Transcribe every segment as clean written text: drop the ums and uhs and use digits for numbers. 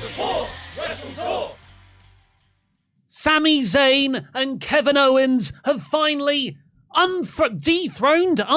Support WrestleTalk! Sami Zayn and Kevin Owens have finally unthroned. I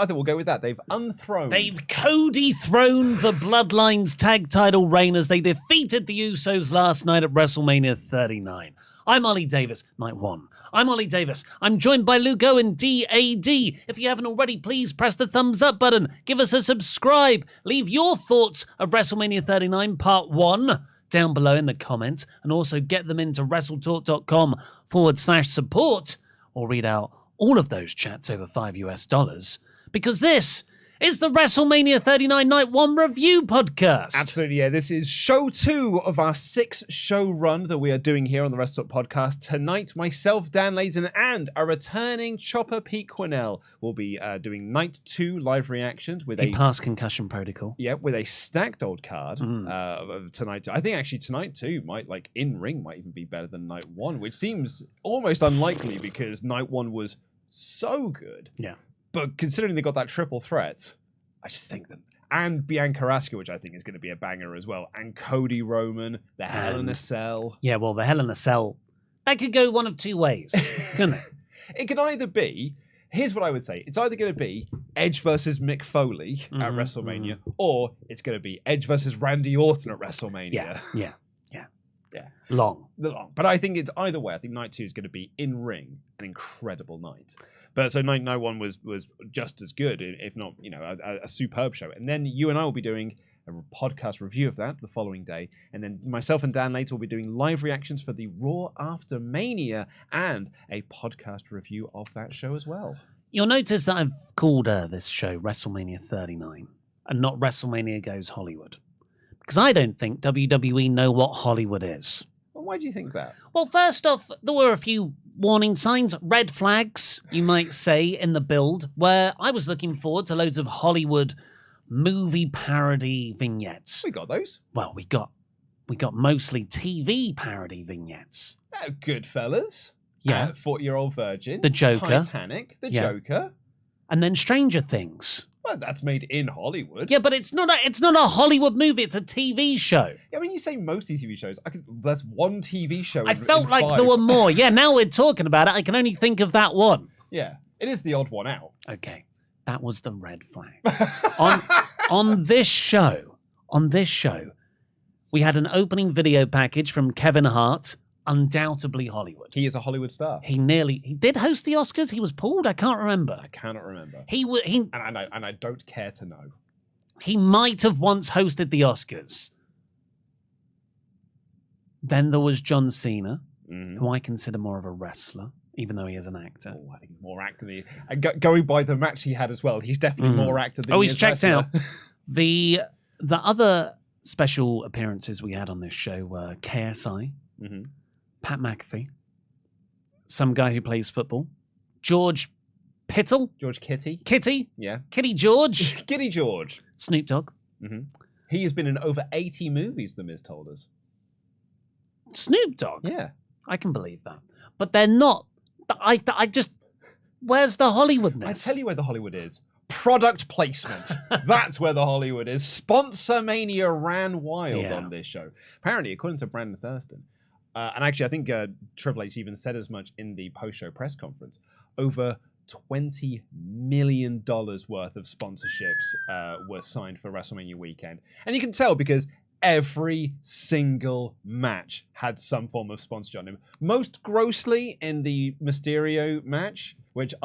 think we'll go with that. They've unthroned. They've co-dethroned the Bloodline's tag title reign as they defeated the Usos last night at WrestleMania 39. I'm Ollie Davis, night one. I'm Ollie Davis. I'm joined by Lugo and DAD. If you haven't already, please press the thumbs up button. Give us a subscribe. Leave your thoughts of WrestleMania 39 Part 1 down below in the comments. And also get them into WrestleTalk.com/support or read out all of those chats over $5 because this is the WrestleMania 39 Night 1 review podcast. Absolutely, yeah. This is show 2 of our 6-show run that we are doing here on the WrestleTalk Podcast. Tonight, myself, Dan Layton, and a returning Chopper Pete Quinnell will be doing Night 2 live reactions with a past concussion protocol. Yeah, with a stacked old card of tonight. I think actually tonight 2 might, like, in-ring might even be better than Night 1, which seems almost unlikely because Night 1 was so good. Yeah. But considering they got that triple threat, I just think that... And Bianca Asuka, which I think is going to be a banger as well. And Cody Roman, the Hell in a Cell. Yeah, well, the Hell in a Cell, that could go one of two ways, couldn't it? It can either be... Here's what I would say. It's either going to be Edge versus Mick Foley at WrestleMania, or it's going to be Edge versus Randy Orton at WrestleMania. Yeah. Long. But I think it's either way. I think Night 2 is going to be in-ring an incredible night. But so Night 1 was just as good, if not, a superb show. And then you and I will be doing a podcast review of that the following day. And then myself and Dan later will be doing live reactions for the Raw after Mania and a podcast review of that show as well. You'll notice that I've called this show WrestleMania 39 and not WrestleMania Goes Hollywood. Because I don't think WWE know what Hollywood is. Well, why do you think that? Well, first off, there were a few warning signs, red flags, you might say, in the build, where I was looking forward to loads of Hollywood movie parody vignettes. We got those. Well, we got mostly TV parody vignettes. Goodfellas. Yeah. 40-Year-Old Virgin. The Joker. Titanic. The Joker. And then Stranger Things. Well, that's made in Hollywood. Yeah, but it's not a Hollywood movie. It's a TV show. Yeah, I mean, you say most TV shows. That's one TV show. I felt like there were more. Yeah, now we're talking about it. I can only think of that one. Yeah, it is the odd one out. Okay, that was the red flag. on this show, we had an opening video package from Kevin Hart. Undoubtedly Hollywood. He is a Hollywood star. He did host the Oscars. He was pulled. I can't remember. I cannot remember. And I don't care to know. He might have once hosted the Oscars. Then there was John Cena, who I consider more of a wrestler, even though he is an actor. Oh, I think he's more actor than he... And going by the match he had as well, he's definitely more actor than he is he's checked wrestler. out. The other special appearances we had on this show were KSI. Pat McAfee, some guy who plays football, George Kitty, yeah, Kitty George, Kitty George, Snoop Dogg. He has been in over 80 movies. The Miz told us. Snoop Dogg, yeah, I can believe that, but they're not. I just, where's the Hollywoodness? I tell you where the Hollywood is. Product placement. That's where the Hollywood is. Sponsor Mania ran wild on this show. Apparently, according to Brandon Thurston. And actually, I think Triple H even said as much in the post-show press conference. Over $20 million worth of sponsorships were signed for WrestleMania weekend. And you can tell because every single match had some form of sponsorship on him. Most grossly in the Mysterio match, which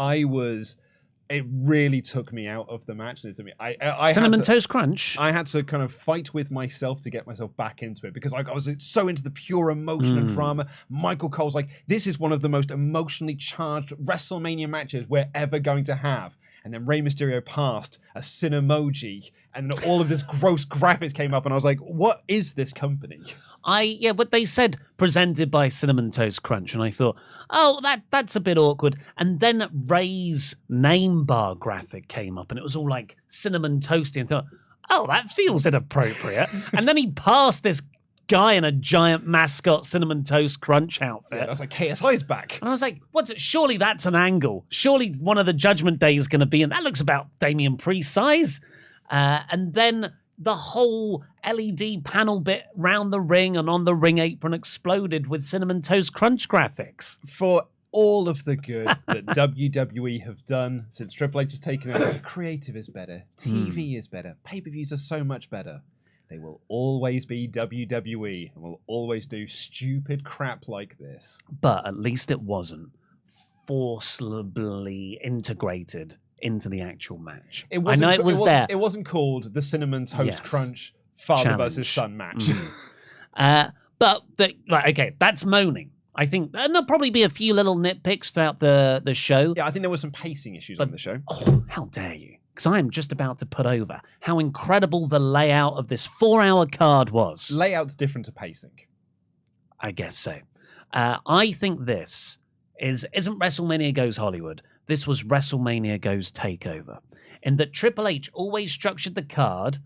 it really took me out of the match. I Cinnamon Toast Crunch. I had to kind of fight with myself to get myself back into it because I was so into the pure emotion and drama. Michael Cole's like, this is one of the most emotionally charged WrestleMania matches we're ever going to have. And then Rey Mysterio passed a Cinemoji and all of this gross graphics came up and I was like, what is this company? But they said presented by Cinnamon Toast Crunch, and I thought, oh, that's a bit awkward. And then Ray's name bar graphic came up, and it was all like cinnamon toasty, and I thought, oh, that feels inappropriate. And then he passed this guy in a giant mascot Cinnamon Toast Crunch outfit. Yeah, I was like, KSI's back. And I was like, what's it? Surely that's an angle. Surely one of the Judgment Day is going to be, and that looks about Damian Priest size. And then the whole LED panel bit round the ring and on the ring apron exploded with Cinnamon Toast Crunch graphics. For all of the good that WWE have done since Triple H has taken over, creative is better, TV is better, pay-per-views are so much better. They will always be WWE and will always do stupid crap like this. But at least it wasn't forcibly integrated into the actual match. I know it was there. It wasn't called the Cinnamon Toast Crunch father versus son match. But okay, that's moaning. I think, and there'll probably be a few little nitpicks throughout the show. Yeah, I think there were some pacing issues on the show. Oh, how dare you? Because I am just about to put over how incredible the layout of this 4-hour card was. Layout's different to pacing. I guess so. I think this isn't WrestleMania Goes Hollywood. This was WrestleMania Goes Takeover. In that Triple H always structured the card,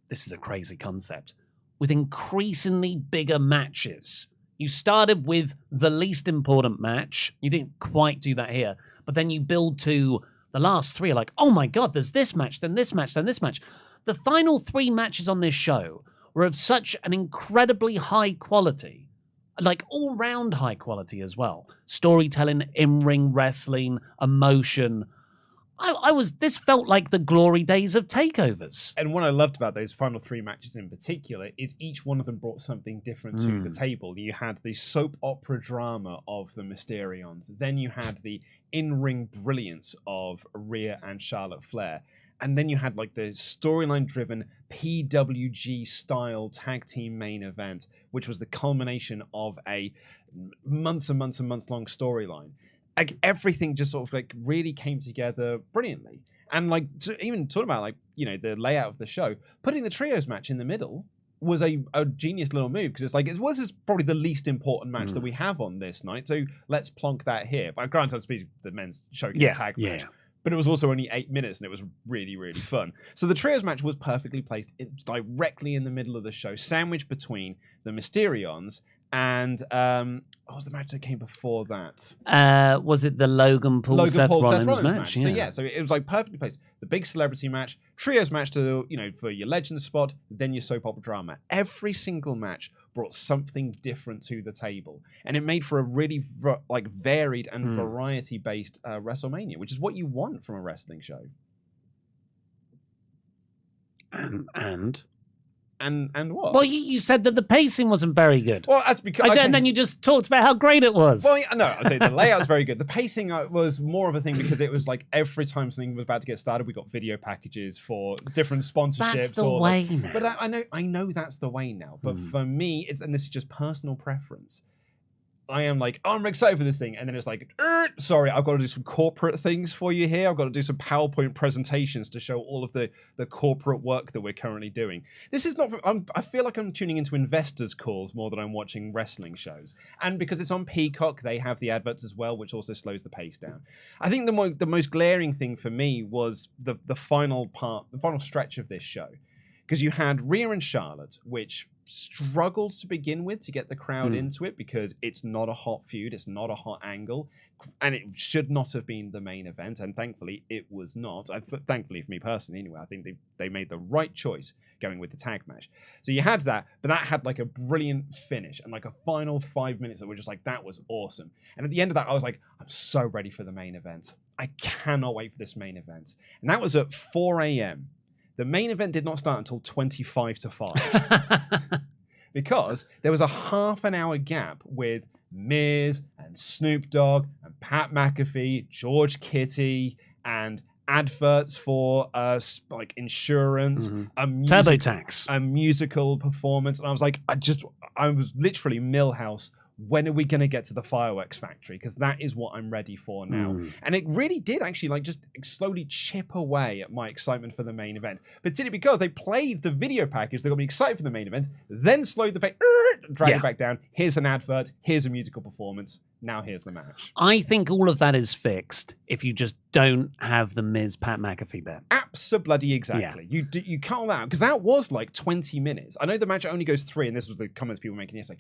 this is a crazy concept, with increasingly bigger matches. You started with the least important match. You didn't quite do that here. But then you build to the last three are like, oh my God, there's this match, then this match, then this match. The final 3 matches on this show were of such an incredibly high quality, like all-round high quality as well. Storytelling, in-ring wrestling, emotion. This felt like the glory days of takeovers. And what I loved about those final 3 matches in particular is each one of them brought something different to the table. You had the soap opera drama of the Mysterions. Then you had the in-ring brilliance of Rhea and Charlotte Flair. And then you had like the storyline-driven PWG style tag team main event, which was the culmination of a months and months and months long storyline. Like everything just sort of like really came together brilliantly. And like even talking about like, you know, the layout of the show, putting the trios match in the middle was a genius little move, because it's like, this is probably the least important match that we have on this night, so let's plonk that here. But granted, speaking the men's showcase tag match, but it was also only 8 minutes and it was really, really fun. So the trios match was perfectly placed directly in the middle of the show, sandwiched between the Mysterions and what was the match that came before that? Was it the Logan Paul Seth Rollins match? Yeah. So it was like perfectly placed. The big celebrity match, trios match to, you know, for your legend spot, then your soap opera drama. Every single match brought something different to the table, and it made for a really like varied and variety based WrestleMania, which is what you want from a wrestling show. And what? Well, you said that the pacing wasn't very good. Well, that's because... And then you just talked about how great it was. Well, no, I say the layout's very good. The pacing was more of a thing because it was like every time something was about to get started, we got video packages for different sponsorships. That's the way now. But I know that's the way now. But for me, and this is just personal preference, I am like, oh, I'm excited for this thing. And then it's like, sorry, I've got to do some corporate things for you here. I've got to do some PowerPoint presentations to show all of the corporate work that we're currently doing. This is not, I feel like I'm tuning into investors' calls more than I'm watching wrestling shows. And because it's on Peacock, they have the adverts as well, which also slows the pace down. I think the most glaring thing for me was the final stretch of this show. Because you had Rhea and Charlotte, which struggles to begin with to get the crowd into it, because it's not a hot feud, it's not a hot angle, and it should not have been the main event, and thankfully it was not. Thankfully for me personally anyway, I think they made the right choice going with the tag match. So you had that, but that had like a brilliant finish and like a final 5 minutes that were just like, that was awesome. And at the end of that, I was like, I'm so ready for the main event. I cannot wait for this main event. And that was at 4 a.m. The main event did not start until 25 to 5 because there was a half an hour gap with Miz and Snoop Dogg and Pat McAfee, George Kitty, and adverts for like insurance, TurboTax, a musical performance. And I was like, I was literally Millhouse. When are we going to get to the fireworks factory? Because that is what I'm ready for now. And it really did actually like just slowly chip away at my excitement for the main event. Particularly because they played the video package that got me excited for the main event, then slowed the pace, drag it back down. Here's an advert. Here's a musical performance. Now here's the match. I think all of that is fixed if you just don't have the Miz Pat McAfee bit. Exactly. Yeah. You cut all that out, because that was like 20 minutes. I know the match only goes 3, and this was the comments people were making. It's like,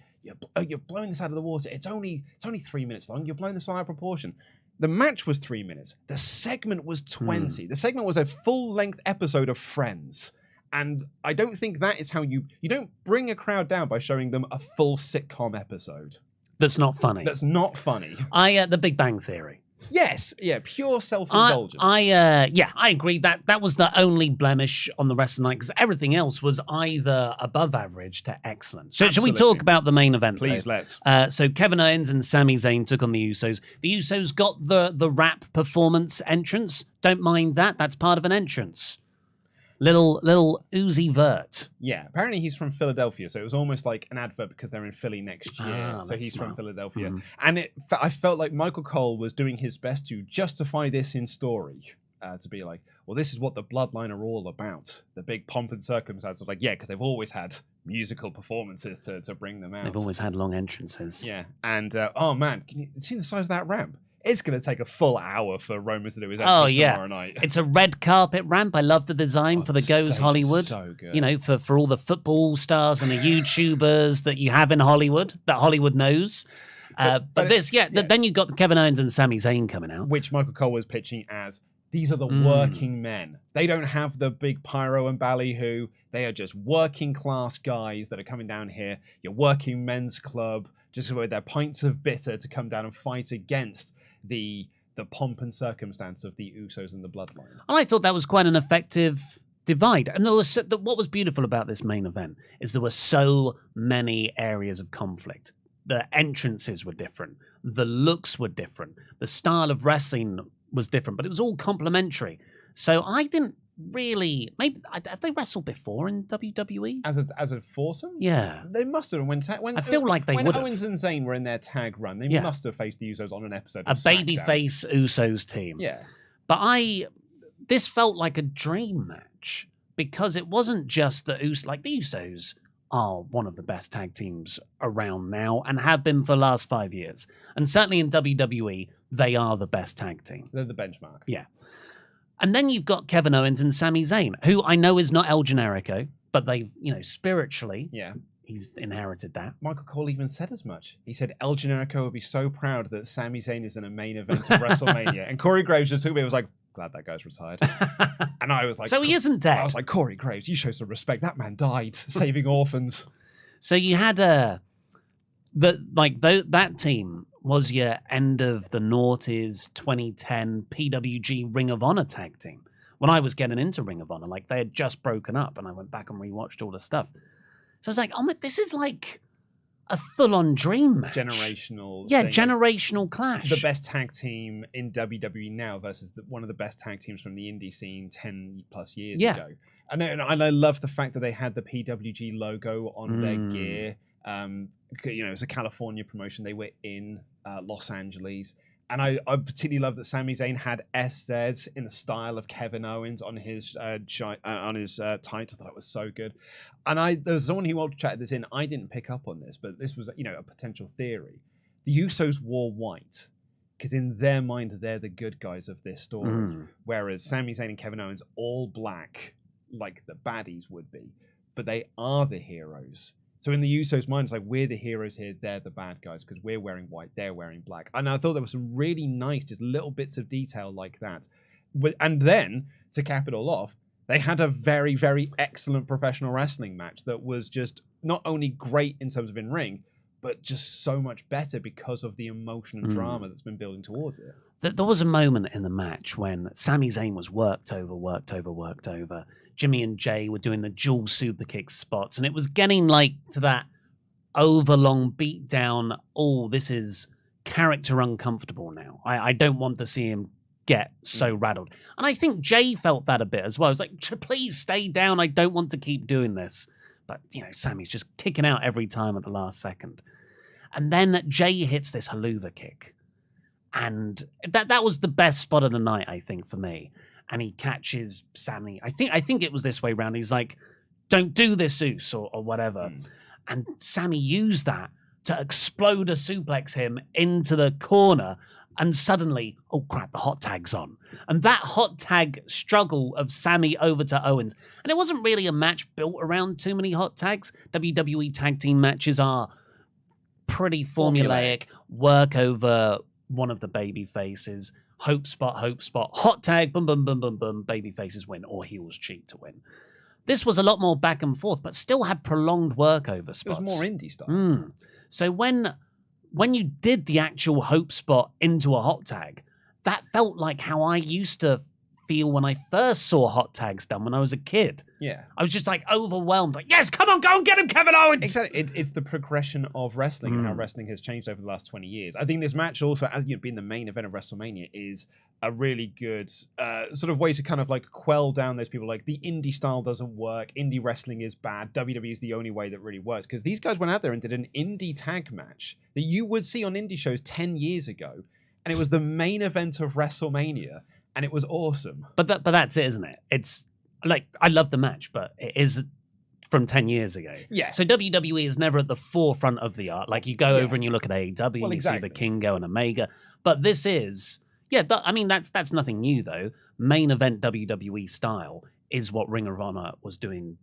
you're blowing this out of the water. It's only 3 minutes long. You're blowing this out of proportion. The match was 3 minutes. The segment was 20. The segment was a full-length episode of Friends. And I don't think that is how you don't bring a crowd down by showing them a full sitcom episode. That's not funny. That's not funny. The Big Bang Theory. Yes, yeah, pure self-indulgence. I agree that was the only blemish on the rest of the night because everything else was either above average to excellent. So should we talk about the main event? Please, though? let's. So Kevin Owens and Sami Zayn took on the Usos. The Usos got the rap performance entrance. Don't mind that. That's part of an entrance. Little Uzi Vert. Yeah, apparently he's from Philadelphia, so it was almost like an advert because they're in Philly next year. So he's from Philadelphia. And I felt like Michael Cole was doing his best to justify this in story. To be like, well, this is what the Bloodline are all about. The big pomp and circumstance of like, yeah, because they've always had musical performances to bring them out. They've always had long entrances. Yeah, and oh man, can you see the size of that ramp? It's going to take a full hour for Roman to do his entrance tomorrow night. It's a red carpet ramp. I love the design for the Goes Hollywood. So good. You know, for all the football stars and the YouTubers that you have in Hollywood, that Hollywood knows. But then you got Kevin Owens and Sami Zayn coming out. Which Michael Cole was pitching as, these are the working men. They don't have the big pyro and ballyhoo. They are just working class guys that are coming down here. Your working men's club, just with their pints of bitter to come down and fight against the pomp and circumstance of the Usos and the Bloodline. And I thought that was quite an effective divide. And there was what was beautiful about this main event is there were so many areas of conflict. The entrances were different. The looks were different. The style of wrestling was different, but it was all complementary. So I didn't really... Maybe have they wrestled before in WWE? As a foursome? Yeah. They must have. When I feel like they would have. When Owens and Zayn were in their tag run, they must have faced the Usos on an episode of SmackDown. Babyface Usos team. Yeah. But this felt like a dream match because it wasn't just the Usos. Like, the Usos are one of the best tag teams around now and have been for the last 5 years. And certainly in WWE, they are the best tag team. They're the benchmark. Yeah. And then you've got Kevin Owens and Sami Zayn, who I know is not El Generico, but they've, spiritually, he's inherited that. Michael Cole even said as much. He said El Generico would be so proud that Sami Zayn is in a main event of WrestleMania. And Corey Graves just took me and was like, glad that guy's retired. And I was like... So he isn't dead. I was like, Corey Graves, you show some respect. That man died saving orphans. So you had that team was your end of the noughties 2010 PWG Ring of Honor tag team. When I was getting into Ring of Honor, like they had just broken up and I went back and rewatched all the stuff. So I was like, oh, this is like a full-on dream match. Generational. Yeah, generational clash. The best tag team in WWE now versus one of the best tag teams from the indie scene 10 plus years ago. And I love the fact that they had the PWG logo on their gear. It's a California promotion. They were in Los Angeles. And I particularly love that Sami Zayn had SZ in the style of Kevin Owens on his tights. I thought it was so good. And there was someone who chatted this in. I didn't pick up on this, but this was a potential theory. The Usos wore white because in their mind they're the good guys of this story, whereas Sami Zayn and Kevin Owens all black, like the baddies would be, but they are the heroes. So in the Usos' mind, it's like, we're the heroes here, they're the bad guys, because we're wearing white, they're wearing black. And I thought there were some really nice, just little bits of detail like that. And then, to cap it all off, they had a very, very excellent professional wrestling match that was just not only great in terms of in-ring, but just so much better because of the emotion and drama that's been building towards it. There was a moment in the match when Sami Zayn was worked over. Jimmy and Jay were doing the dual super kick spots, and it was getting like to that overlong beat down. Oh, this is character uncomfortable now. I don't want to see him get so rattled. And I think Jay felt that a bit as well. It's like, please stay down. I don't want to keep doing this. But, Sammy's just kicking out every time at the last second. And then Jay hits this haluva kick. And that was the best spot of the night, I think, for me. And he catches Sami. I think it was this way round. He's like, don't do this, Us, or whatever. And Sami used that to explode a suplex him into the corner. And suddenly, oh crap, the hot tag's on. And that hot tag struggle of Sami over to Owens. And it wasn't really a match built around too many hot tags. WWE tag team matches are pretty formulaic. Work over one of the baby faces. Hope spot, hot tag, boom, boom, boom, boom, boom. Baby faces win, or heels cheat to win. This was a lot more back and forth, but still had prolonged workover spots. It was more indie style. So when you did the actual Hope spot into a hot tag, that felt like how I used to feel when I first saw hot tags done when I was a kid. Yeah. I was just like overwhelmed. Like, yes, come on, go and get him, Kevin Owens. Exactly. It's the progression of wrestling and how wrestling has changed over the last 20 years. I think this match also, as being the main event of WrestleMania, is a really good sort of way to kind of like quell down those people. Like, the indie style doesn't work. Indie wrestling is bad. WWE is the only way that really works. Because these guys went out there and did an indie tag match that you would see on indie shows 10 years ago. And it was the main event of WrestleMania. And it was awesome. But that's it, isn't it? It's like, I love the match, but it is from 10 years ago. Yeah. So WWE is never at the forefront of the art. Like, you go over and you look at AEW and you see the Kingo and Omega. But this is, I mean, that's nothing new, though. Main event WWE style is what Ring of Honor was doing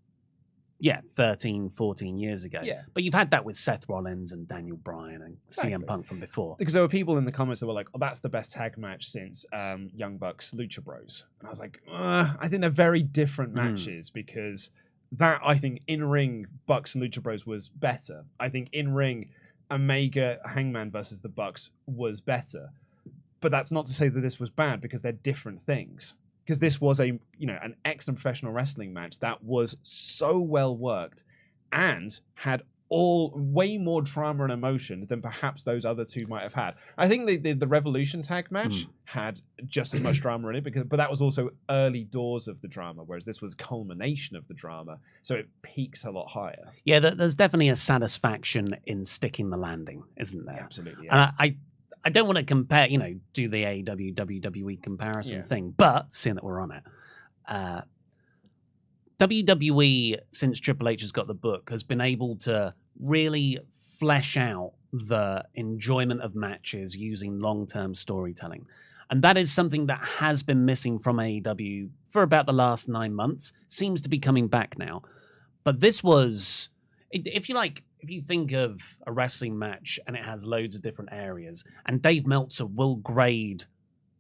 13, 14 years ago. Yeah. But you've had that with Seth Rollins and Daniel Bryan and CM Punk from before. Because there were people in the comments that were like, oh, that's the best tag match since Young Bucks Lucha Bros. And I was like, I think they're very different matches because that, I think, in-ring Bucks and Lucha Bros was better. I think in-ring Omega Hangman versus the Bucks was better. But that's not to say that this was bad because they're different things. Because this was an excellent professional wrestling match that was so well worked and had way more drama and emotion than perhaps those other two might have had. I think the Revolution tag match had just as much drama in it, but that was also early doors of the drama, whereas this was culmination of the drama, so it peaks a lot higher. Yeah, there's definitely a satisfaction in sticking the landing, isn't there? Absolutely. Yeah. And I don't want to compare, do the AEW WWE comparison thing, but seeing that we're on it, WWE, since Triple H has got the book, has been able to really flesh out the enjoyment of matches using long-term storytelling. And that is something that has been missing from AEW for about the last 9 months. Seems to be coming back now. But this was, if you think of a wrestling match and it has loads of different areas, and Dave Meltzer will grade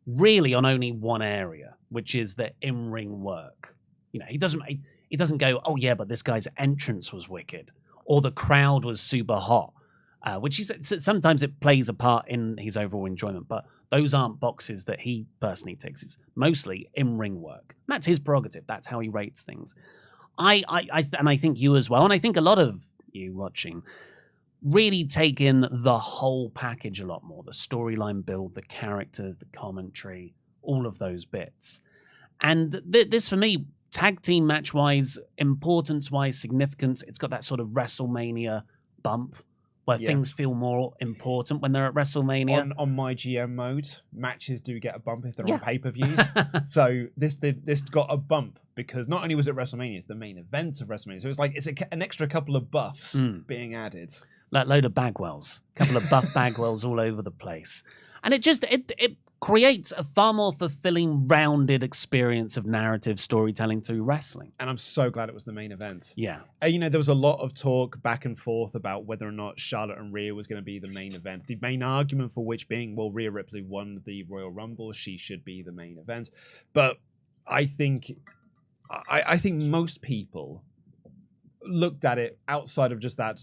really on only one area, which is the in-ring work. He doesn't go, oh yeah, but this guy's entrance was wicked, or the crowd was super hot, which sometimes it plays a part in his overall enjoyment, but those aren't boxes that he personally ticks. It's mostly in-ring work. That's his prerogative. That's how he rates things. And I think you as well, and I think a lot of you watching really take in the whole package a lot more. The storyline build, the characters, the commentary, all of those bits. And this, for me, tag team match-wise, importance-wise, significance, it's got that sort of WrestleMania bump where things feel more important when they're at WrestleMania. On my GM mode, matches do get a bump if they're on pay-per-views. So this got a bump because not only was it WrestleMania, it's the main event of WrestleMania. So it's an extra couple of buffs being added. Like load of Bagwells, a couple of buff Bagwells all over the place. And it creates a far more fulfilling, rounded experience of narrative storytelling through wrestling. And I'm so glad it was the main event. Yeah. There was a lot of talk back and forth about whether or not Charlotte and Rhea was going to be the main event. The main argument for which being, well, Rhea Ripley won the Royal Rumble, she should be the main event. But I think most people looked at it outside of just that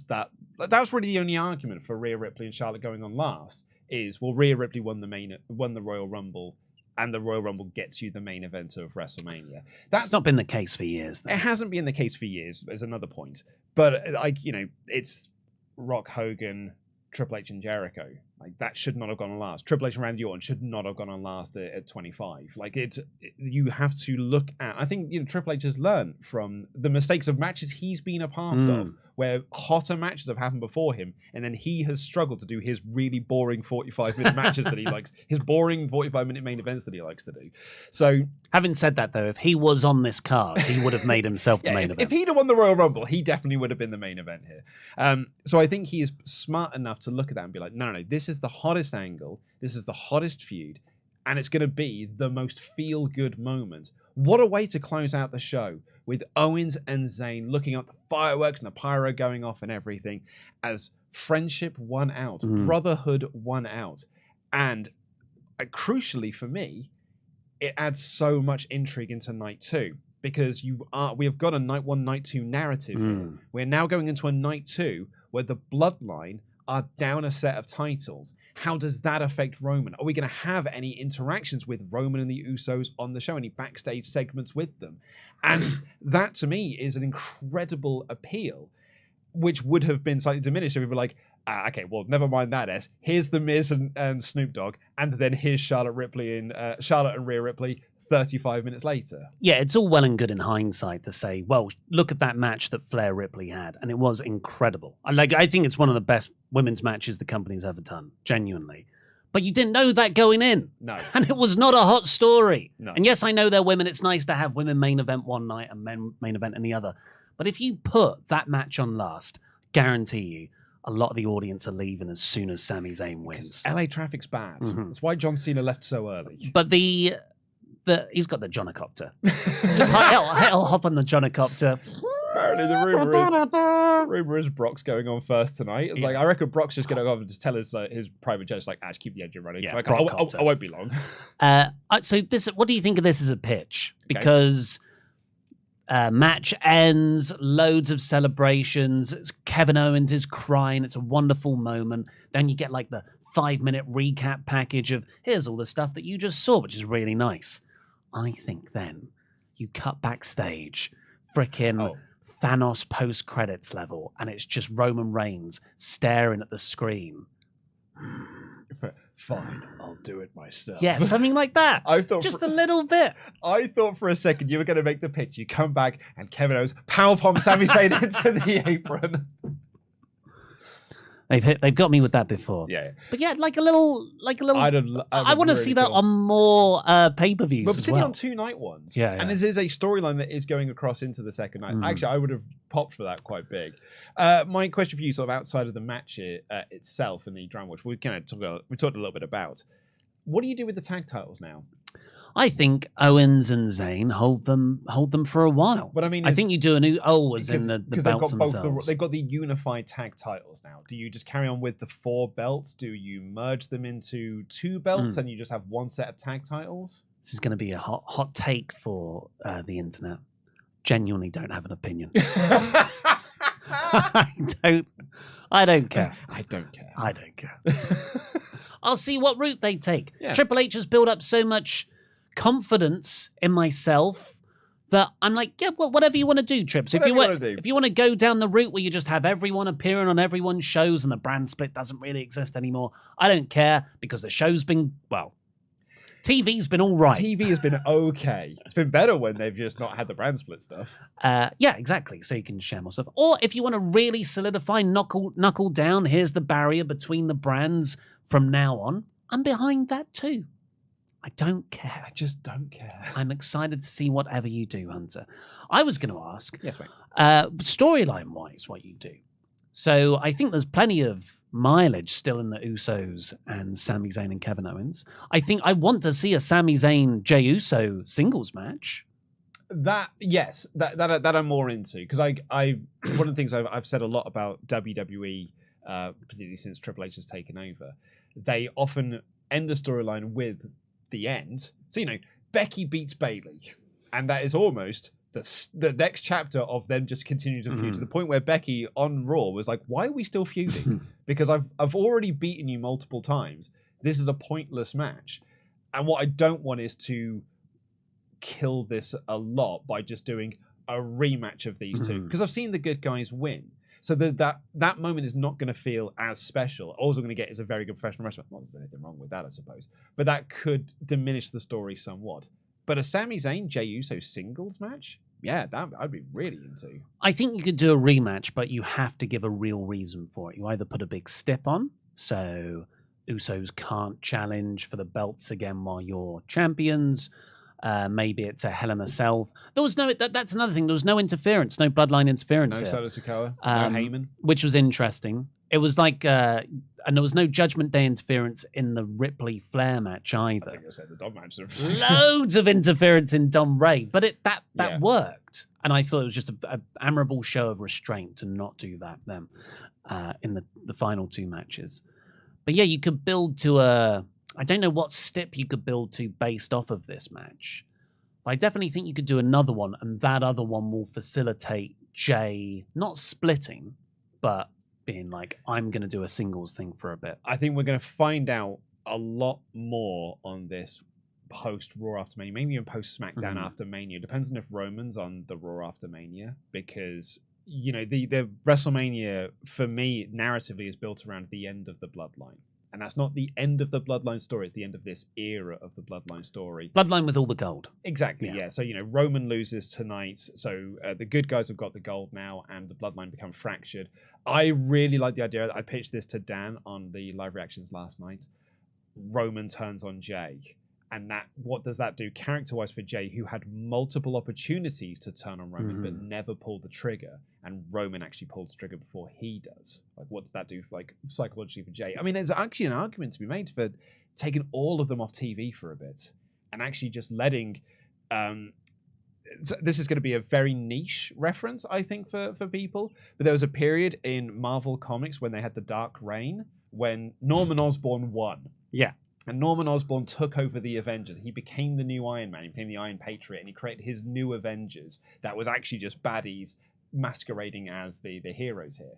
was really the only argument for Rhea Ripley and Charlotte going on last. Is, well, Rhea Ripley won the Royal Rumble, and the Royal Rumble gets you the main event of WrestleMania. That's not been the case for years, though. It hasn't been the case for years, is another point. But, it's Rock, Hogan, Triple H, and Jericho. That should not have gone on last. Triple H and Randy Orton should not have gone on last at 25. You have to look at... I think, Triple H has learned from the mistakes of matches he's been a part of, where hotter matches have happened before him, and then he has struggled to do his really boring 45-minute matches that he likes, his boring 45-minute main events that he likes to do. So, having said that, though, if he was on this card, he would have made himself the main event. If he'd have won the Royal Rumble, he definitely would have been the main event here. So I think he is smart enough to look at that and be like, no, this is the hottest angle, this is the hottest feud, and it's going to be the most feel-good moment. What a way to close out the show, with Owens and Zayn looking at the fireworks and the pyro going off and everything, as friendship won out, brotherhood won out. And crucially for me, it adds so much intrigue into night 2. because we have got a night 1, night 2 narrative here. We're now going into a night 2 where the Bloodline are down a set of titles. How does that affect Roman? Are we going to have any interactions with Roman and the Usos on the show? Any backstage segments with them? And that, to me, is an incredible appeal, which would have been slightly diminished if we were like, okay, well, never mind that. Here's The Miz and Snoop Dogg, and then here's Charlotte and Rhea Ripley 35 minutes later. Yeah, it's all well and good in hindsight to say, well, look at that match that Flair Ripley had, and it was incredible. I think it's one of the best women's matches the company's ever done, genuinely. But you didn't know that going in. No. And it was not a hot story. No. And yes, I know they're women. It's nice to have women main event one night and men main event in the other. But if you put that match on last, guarantee you, a lot of the audience are leaving as soon as Sami Zayn wins. LA traffic's bad. That's why John Cena left so early. But he's got the Johnacopter. Just he'll hop on the Johnacopter. Apparently the rumor is Brock's going on first tonight. It's like, I reckon Brock's just going to go off and just tell his private jet, like, Ash, keep the engine running. Yeah, like, I won't be long. So what do you think of this as a pitch? Because match ends, loads of celebrations. Kevin Owens is crying. It's a wonderful moment. Then you get like the 5-minute recap package of here's all the stuff that you just saw, which is really nice. I think then you cut backstage, frickin' Thanos post-credits level, and it's just Roman Reigns staring at the screen. Fine, I'll do it myself. Yeah, something like that. I thought just a little bit. I thought for a second you were going to make the pitch. You come back and Kevin Owens powerbomb Sami Zayn into the apron. They've got me with that before. Yeah. But yeah, like a little. I want to see that on more pay-per-views. But particularly on 2 night ones. Yeah. And this is a storyline that is going across into the second night. Actually, I would have popped for that quite big. My question for you, sort of outside of the match itself and the drama, which we talked a little bit about. What do you do with the tag titles now? I think Owens and Zayn hold them for a while. But I mean, I think you do a new as in the belts themselves. They've got the unified tag titles now. Do you just carry on with the 4 belts? Do you merge them into 2 belts and you just have 1 set of tag titles? This is going to be a hot take for the internet. Genuinely don't have an opinion. I don't care. I don't care. I don't care. I'll see what route they take. Yeah. Triple H has built up so much confidence in myself that I'm like, yeah, well, whatever you want to do, Trips. If you want to go down the route where you just have everyone appearing on everyone's shows and the brand split doesn't really exist anymore, I don't care, because the show's been, TV's been all right. TV has been okay. It's been better when they've just not had the brand split stuff. Yeah, exactly. So you can share more stuff. Or if you want to really solidify, knuckle down, here's the barrier between the brands from now on, I'm behind that too. I don't care. I just don't care. I'm excited to see whatever you do, Hunter. I was going to ask, yes, mate. Storyline-wise, what you do. So I think there's plenty of mileage still in the Usos and Sami Zayn and Kevin Owens. I want to see a Sami Zayn Jey Uso singles match. That I'm more into, because I one of the things I've said a lot about WWE, particularly since Triple H has taken over, they often end the storyline with the end. So Becky beats Bayley, and that is almost the next chapter of them just continuing to feud, to the point where Becky on Raw was like, why are we still feuding? Because I've already beaten you multiple times. This is a pointless match. And what I don't want is to kill this a lot by just doing a rematch of these two, because I've seen the good guys win. So that moment is not going to feel as special. All we're going to get is a very good professional wrestler. Not that there's anything wrong with that, I suppose. But that could diminish the story somewhat. But a Sami Zayn, Jey Uso singles match? Yeah, that I'd be really into. I think you could do a rematch, but you have to give a real reason for it. You either put a big stip on, so Usos can't challenge for the belts again while you're champions. Maybe it's a Hell in a Cell. There was no. That's another thing. There was no interference, no bloodline interference. No here. Solo Sikoa, no Heyman, which was interesting. It was like, and there was no Judgment Day interference in the Ripley Flair match either. I think I said the Dom match. Loads of interference in Dom Ray, but that worked, and I thought it was just an admirable show of restraint to not do that then in the final 2 matches. But yeah, you could build to I don't know what stip you could build to based off of this match. But I definitely think you could do another one, and that other one will facilitate Jay not splitting, but being like, I'm going to do a singles thing for a bit. I think we're going to find out a lot more on this post Raw after Mania, maybe even post SmackDown after Mania. Depends on if Roman's on the Raw after Mania, because the WrestleMania for me narratively is built around the end of the Bloodline. And that's not the end of the Bloodline story. It's the end of this era of the Bloodline story. Bloodline with all the gold. Exactly, yeah. So, Roman loses tonight. So the good guys have got the gold now and the Bloodline become fractured. I really like the idea. I pitched this to Dan on the live reactions last night. Roman turns on Jay. And what does that do character-wise for Jay, who had multiple opportunities to turn on Roman but never pulled the trigger, and Roman actually pulls the trigger before he does? Like, what does that do, psychologically for Jay? I mean, there's actually an argument to be made for taking all of them off TV for a bit and actually just letting. This is going to be a very niche reference, I think, for people. But there was a period in Marvel Comics when they had the Dark Reign, when Norman Osborn won. Yeah. And Norman Osborn took over the Avengers. He became the new Iron Man. He became the Iron Patriot, and he created his new Avengers that was actually just baddies masquerading as the heroes here.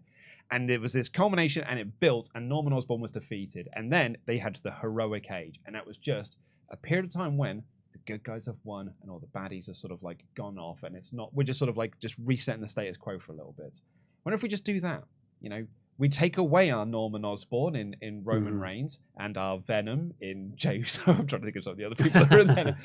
And it was this culmination, and it built, and Norman Osborn was defeated. And then they had the Heroic Age, and that was just a period of time when the good guys have won, and all the baddies are sort of like gone off, and we're just sort of like just resetting the status quo for a little bit. What if we just do that? We take away our Norman Osborn in Roman Reigns and our Venom in Jey Uso. I'm trying to think of some of the other people that are in there.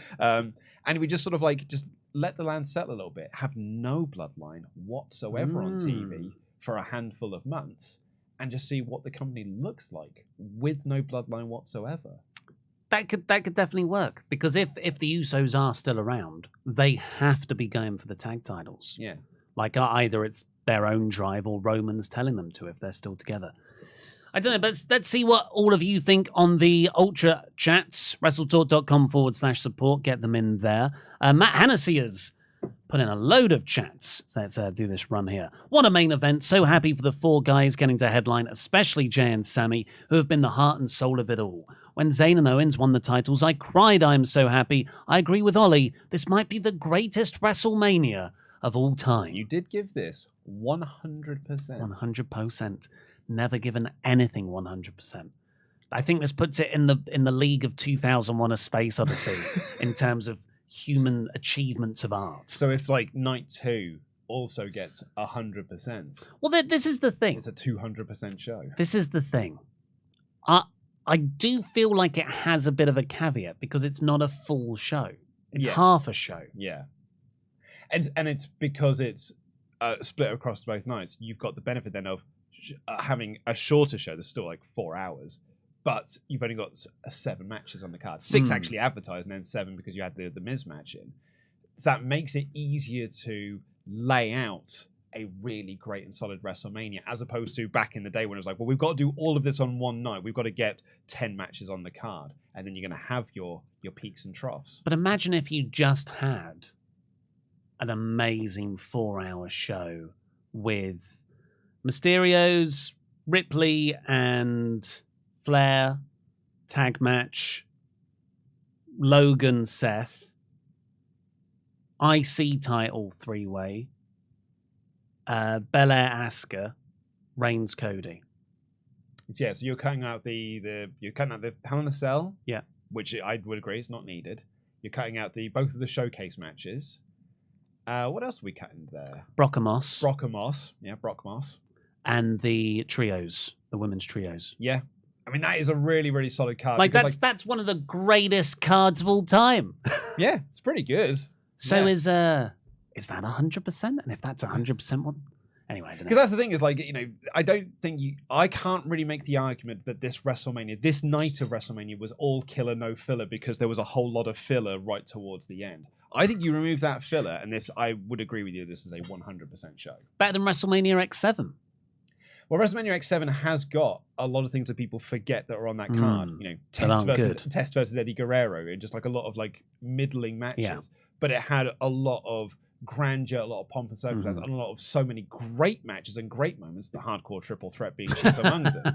And we just sort of just let the land settle a little bit. Have no Bloodline whatsoever on TV for a handful of months and just see what the company looks like with no Bloodline whatsoever. That could definitely work, because if the Usos are still around, they have to be going for the tag titles. Yeah. Like either it's their own drive or Roman's telling them to if they're still together. I don't know, but let's see what all of you think on the Ultra Chats. WrestleTalk.com/support. Get them in there. Matt Hennessy has put in a load of chats. So let's do this run here. What a main event. So happy for the four guys getting to headline, especially Jay and Sami, who have been the heart and soul of it all. When Zayn and Owens won the titles, I cried. I'm so happy. I agree with Ollie. This might be the greatest WrestleMania of all time. You did give this 100%. 100%. Never given anything 100%. I think this puts it in the league of 2001: A Space Odyssey in terms of human achievements of art. So if Night 2 also gets 100%, well, this is the thing. It's a 200% show. This is the thing. I do feel like it has a bit of a caveat because it's not a full show. It's half a show. Yeah. And it's because it's split across both nights. You've got the benefit then of having a shorter show. There's still 4 hours, but you've only got 7 matches on the card. 6 actually advertised, and then 7 because you had the Miz match in. So that makes it easier to lay out a really great and solid WrestleMania, as opposed to back in the day when it was we've got to do all of this on one night. We've got to get 10 matches on the card, and then you're going to have your peaks and troughs. But imagine if you just had an amazing 4-hour show with Mysterios, Ripley, and Flair tag match, Logan, Seth, IC title 3-way, Belair, Asuka, Reigns, Cody. Yeah, so you're cutting out the Hell in a Cell, yeah, which I would agree is not needed. You're cutting out both of the showcase matches. What else are we cutting there? Brock and Moss. Yeah, Brock Moss. And the trios, the women's trios. Yeah. I mean, that is a really, really solid card. That's one of the greatest cards of all time. Yeah, it's pretty good. So is that 100%? And if that's 100%, what? Anyway, I don't know. Because that's the thing is, I don't think I can't really make the argument that this night of WrestleMania was all killer, no filler, because there was a whole lot of filler right towards the end. I think you remove that filler, and I would agree with you, this is a 100% show. Better than WrestleMania X7. Well, WrestleMania X7 has got a lot of things that people forget that are on that card. Test versus Eddie Guerrero, and just a lot of middling matches. Yeah. But it had a lot of grandeur, a lot of pomp and circumstance, and a lot of so many great matches and great moments, the hardcore triple threat being chief among them,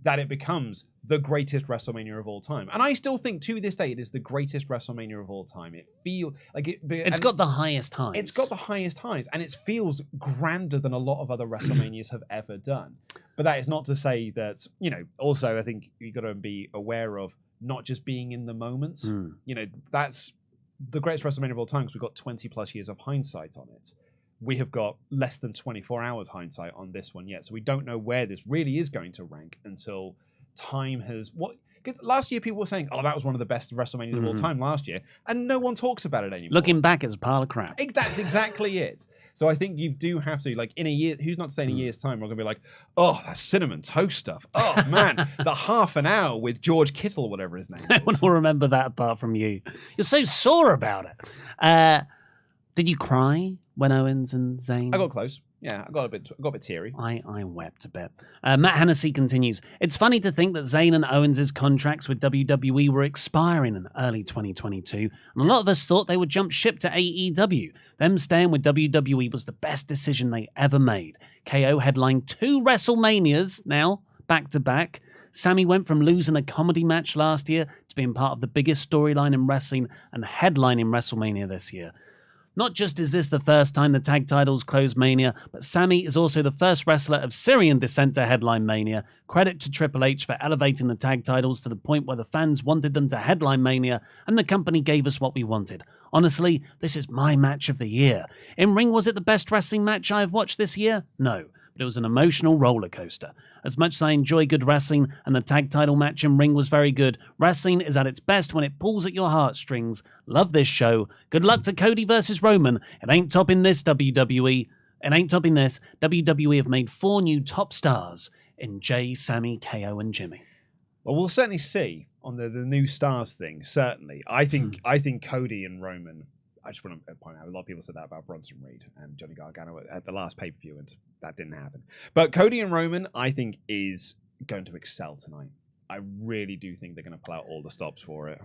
that it becomes the greatest WrestleMania of all time. And I still think to this day it is the greatest WrestleMania of all time. It feels like it's got the highest highs. It's got the highest highs, and it feels grander than a lot of other WrestleManias have ever done. But that is not to say that, also I think you've got to be aware of not just being in the moments. That's the greatest WrestleMania of all time because we've got 20 plus years of hindsight on it. We have got less than 24 hours hindsight on this one yet. So we don't know where this really is going to rank until time has... Because last year people were saying, that was one of the best WrestleManias of all time last year. And no one talks about it anymore. Looking back, it's a pile of crap. That's exactly it. So I think you do have to, in a year, who's not to say in a year's time, we're going to be like, that cinnamon toast stuff. Oh, man, the half an hour with George Kittle, whatever his name is. No one will remember that apart from you. You're so sore about it. Did you cry when Owens and Zayn? I got close. Yeah, I got a bit teary. I wept a bit. Matt Hennessy continues. It's funny to think that Zayn and Owens' contracts with WWE were expiring in early 2022, and a lot of us thought they would jump ship to AEW. Them staying with WWE was the best decision they ever made. KO headlined 2 WrestleManias now, back to back. Sami went from losing a comedy match last year to being part of the biggest storyline in wrestling and headlining WrestleMania this year. Not just is this the first time the tag titles closed Mania, but Sami is also the first wrestler of Syrian descent to headline Mania. Credit to Triple H for elevating the tag titles to the point where the fans wanted them to headline Mania, and the company gave us what we wanted. Honestly, this is my match of the year. In ring, was it the best wrestling match I have watched this year? No. But it was an emotional roller coaster. As much as I enjoy good wrestling, and the tag title match in ring was very good, wrestling is at its best when it pulls at your heartstrings. Love this show. Good luck to Cody versus Roman. It ain't topping this, WWE. It ain't topping this. WWE have made 4 new top stars in Jay, Sami, KO, and Jimmy. Well, we'll certainly see on the new stars thing, certainly. I think Cody and Roman... I just want to point out, a lot of people said that about Bronson Reed and Johnny Gargano at the last pay-per-view, and that didn't happen. But Cody and Roman, I think, is going to excel tonight. I really do think they're going to pull out all the stops for it.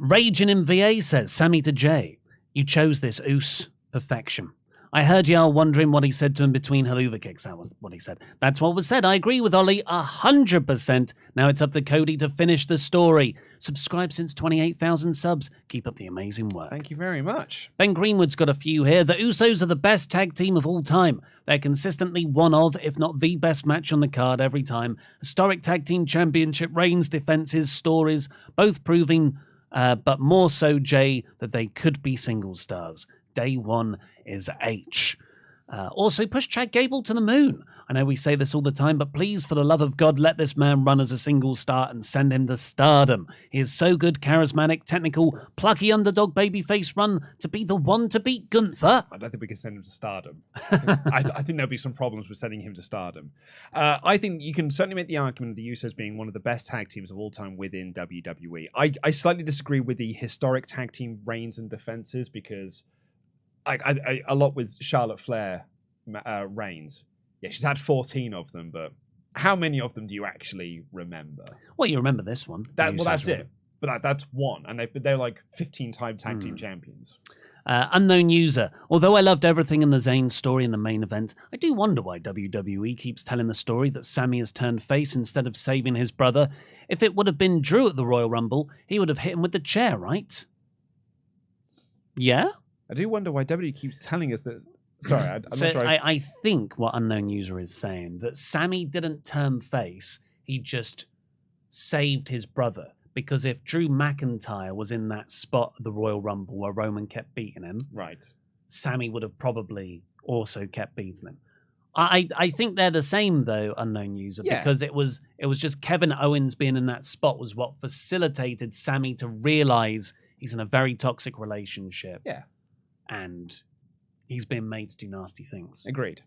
Raging in VA says, Sami to Jay, you chose this Us perfection. I heard y'all wondering what he said to him between haluva kicks. That was what he said. That's what was said. I agree with Ollie 100%. Now it's up to Cody to finish the story. Subscribe since 28,000 subs. Keep up the amazing work. Thank you very much. Ben Greenwood's got a few here. The Usos are the best tag team of all time. They're consistently one of, if not the best match on the card every time. Historic tag team championship reigns, defenses, stories, both proving, but more so, Jay, that they could be single stars. Day one is H. Also, push Chad Gable to the moon. I know we say this all the time, but please, for the love of God, let this man run as a single star and send him to stardom. He is so good, charismatic, technical, plucky underdog babyface run to be the one to beat Gunther. I don't think we can send him to stardom. I think there'll be some problems with sending him to stardom. I think you can certainly make the argument of the Usos being one of the best tag teams of all time within WWE. I slightly disagree with the historic tag team reigns and defenses because I a lot with Charlotte Flair reigns. Yeah, she's had 14 of them, but how many of them do you actually remember? Well, you remember this one. That's it. But that's one, and they're like 15-time tag team champions. Unknown user. Although I loved everything in the Zayn story in the main event, I do wonder why WWE keeps telling the story that Sami has turned face instead of saving his brother. If it would have been Drew at the Royal Rumble, he would have hit him with the chair, right? Yeah? I do wonder why WWE keeps telling us that. Sorry, I'm not sure. I think what Unknown User is saying, that Sami didn't turn face, he just saved his brother. Because if Drew McIntyre was in that spot at the Royal Rumble where Roman kept beating him, right, Sami would have probably also kept beating him. I think they're the same though, Unknown User, because it was just Kevin Owens being in that spot was what facilitated Sami to realize he's in a very toxic relationship. Yeah. And he's been made to do nasty things. Agreed.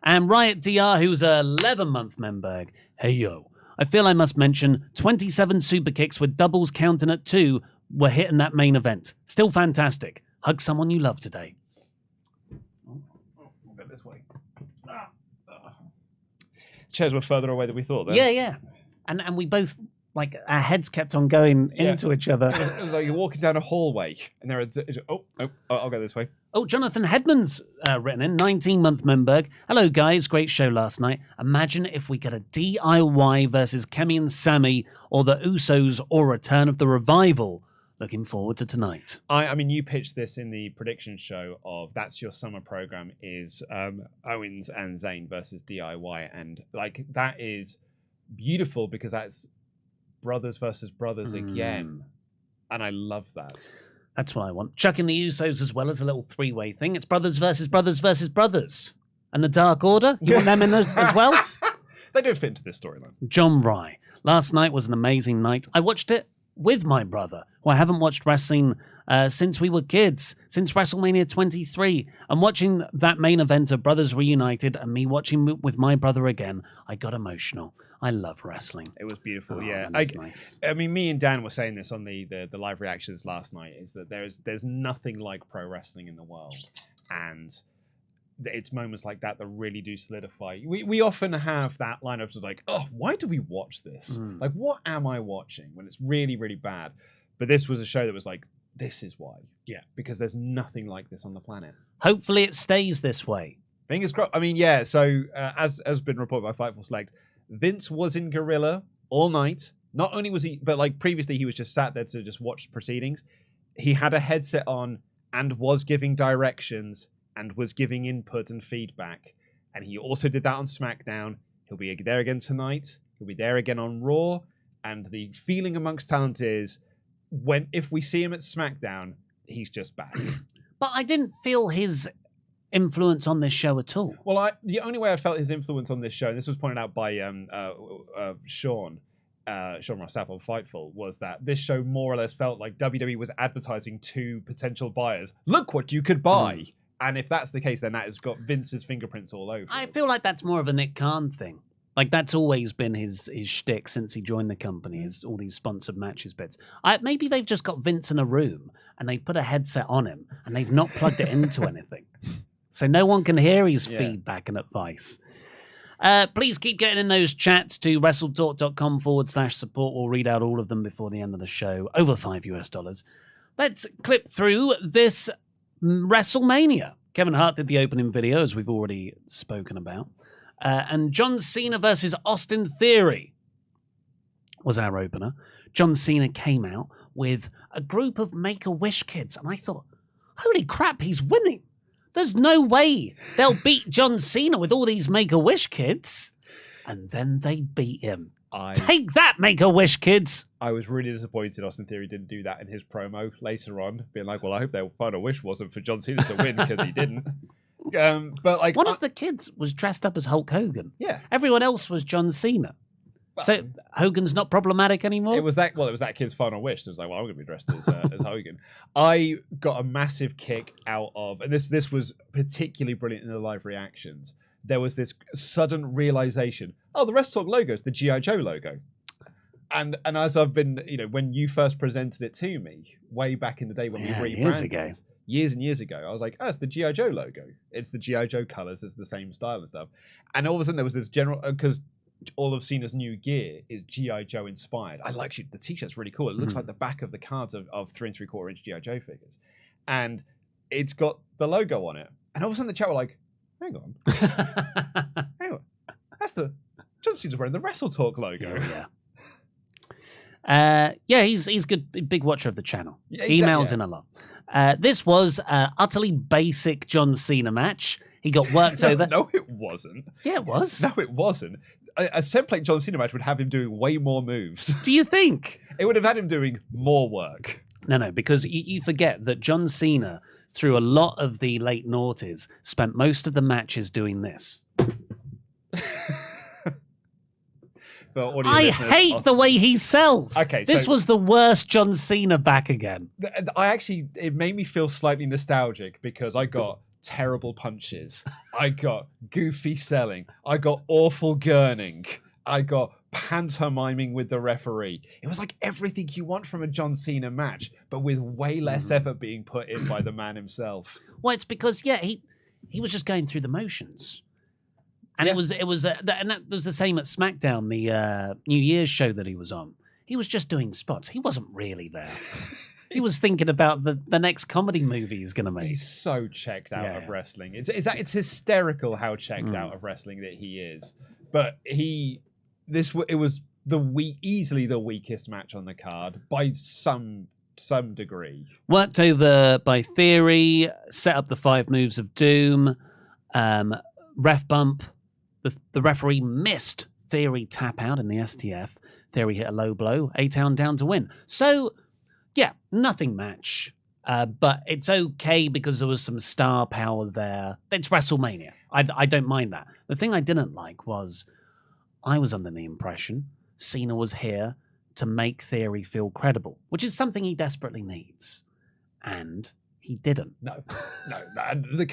And Riot DR, who's a 11-month member, hey yo, I feel I must mention 27 super kicks with doubles counting at 2 were hit in that main event. Still fantastic. Hug someone you love today. We'll go this way. Chairs were further away than we thought. Then. Yeah. And we both like our heads kept on going into each other. It was like you're walking down a hallway, and there are I'll go this way. Oh, Jonathan Hedman's written in, 19-month Memberg. Hello, guys. Great show last night. Imagine if we get a DIY versus Kemi and Sami, or the Usos, or Return of the Revival. Looking forward to tonight. I mean, you pitched this in the prediction show of that's your summer program is Owens and Zayn versus DIY, and like that is beautiful because that's brothers versus brothers again, and I love that. That's what I want. Chuck in the Usos as well as a little three-way thing. It's brothers versus brothers versus brothers. And the Dark Order? You want them in as well? They don't fit into this storyline. John Rye. Last night was an amazing night. I watched it with my brother, who I haven't watched wrestling since we were kids, since WrestleMania 23. And watching that main event of Brothers Reunited and me watching with my brother again, I got emotional. I love wrestling. It was beautiful, Nice. I mean, me and Dan were saying this on the live reactions last night, is that there's nothing like pro wrestling in the world. And it's moments like that that really do solidify. We often have that line of like, oh, why do we watch this? Like, what am I watching when it's really, really bad? But this was a show that was like, this is why. Yeah. Because there's nothing like this on the planet. Hopefully it stays this way. Fingers crossed. I mean, yeah, so as has been reported by Fightful Select, Vince was in Gorilla all night. Not only was he, but like previously he was just sat there to just watch proceedings. He had a headset on and was giving directions and was giving input and feedback. And he also did that on SmackDown. He'll be there again tonight. He'll be there again on Raw. And the feeling amongst talent is if we see him at SmackDown, he's just back. But I didn't feel his influence on this show at all. Well, the only way I felt his influence on this show, and this was pointed out by Sean Rossap on Fightful, was that this show more or less felt like WWE was advertising to potential buyers. Look what you could buy. And if that's the case, then that has got Vince's fingerprints all over I it. feel like that's more of a Nick Khan thing. Like, that's always been his shtick since he joined the company, is all these sponsored matches bits. Maybe they've just got Vince in a room and they've put a headset on him and they've not plugged it into anything. So no one can hear his feedback and advice. Please keep getting in those chats to WrestleTalk.com/support. We'll read out all of them before the end of the show. Over $5. Let's clip through this WrestleMania. Kevin Hart did the opening video, as we've already spoken about. And John Cena versus Austin Theory was our opener. John Cena came out with a group of Make-A-Wish kids. And I thought, holy crap, he's winning. There's no way they'll beat John Cena with all these Make-A-Wish kids. And then they beat him. Take that, Make-A-Wish kids. I was really disappointed Austin Theory didn't do that in his promo later on, being like, well, I hope their final wish wasn't for John Cena to win, because he didn't. But like, one of the kids was dressed up as Hulk Hogan. Yeah. Everyone else was John Cena. Well, so Hogan's not problematic anymore? It was that kid's final wish. It was like, well, I'm going to be dressed as Hogan. I got a massive kick out of, and this was particularly brilliant in the live reactions. There was this sudden realization, the WrestleTalk logo is the G.I. Joe logo. And as I've been, when you first presented it to me, way back in the day when we rebranded years and years ago, I was like, it's the G.I. Joe logo. It's the G.I. Joe colors. It's the same style and stuff. And all of a sudden there was this general, because all of Cena's new gear is G.I. Joe inspired. I like the t-shirt's really cool. It looks like the back of the cards of 3 3/4 inch G.I. Joe figures. And it's got the logo on it. And all of a sudden the chat were like, hang on. That's John Cena's wearing the WrestleTalk logo. He's good, big watcher of the channel. Yeah, exactly, emails in a lot. This was an utterly basic John Cena match. He got worked over. No, it wasn't. Yeah, it was. No, it wasn't. A template John Cena match would have him doing way more moves. Do you think? It would have had him doing more work. No, because you forget that John Cena, through a lot of the late noughties, spent most of the matches doing this. I hate the way he sells. Okay, this was the worst John Cena back again. It made me feel slightly nostalgic because I got terrible punches. I got goofy selling. I got awful gurning. I got pantomiming with the referee. It was like everything you want from a John Cena match, but with way less effort being put in by the man himself. Well, it's because, he was just going through the motions. And it was the same at SmackDown, the New Year's show that he was on. he was just doing spots. He wasn't really there. He was thinking about the next comedy movie he's going to make. He's so checked out of wrestling. It's hysterical how checked out of wrestling that he is. But it was easily the weakest match on the card by some degree. Worked over by Theory, set up the 5 moves of doom, ref bump. The referee missed Theory tap out in the STF. Theory hit a low blow, A-Town down to win. So, yeah, nothing match. But it's okay because there was some star power there. It's WrestleMania. I don't mind that. The thing I didn't like was I was under the impression Cena was here to make Theory feel credible, which is something he desperately needs. And he didn't. No.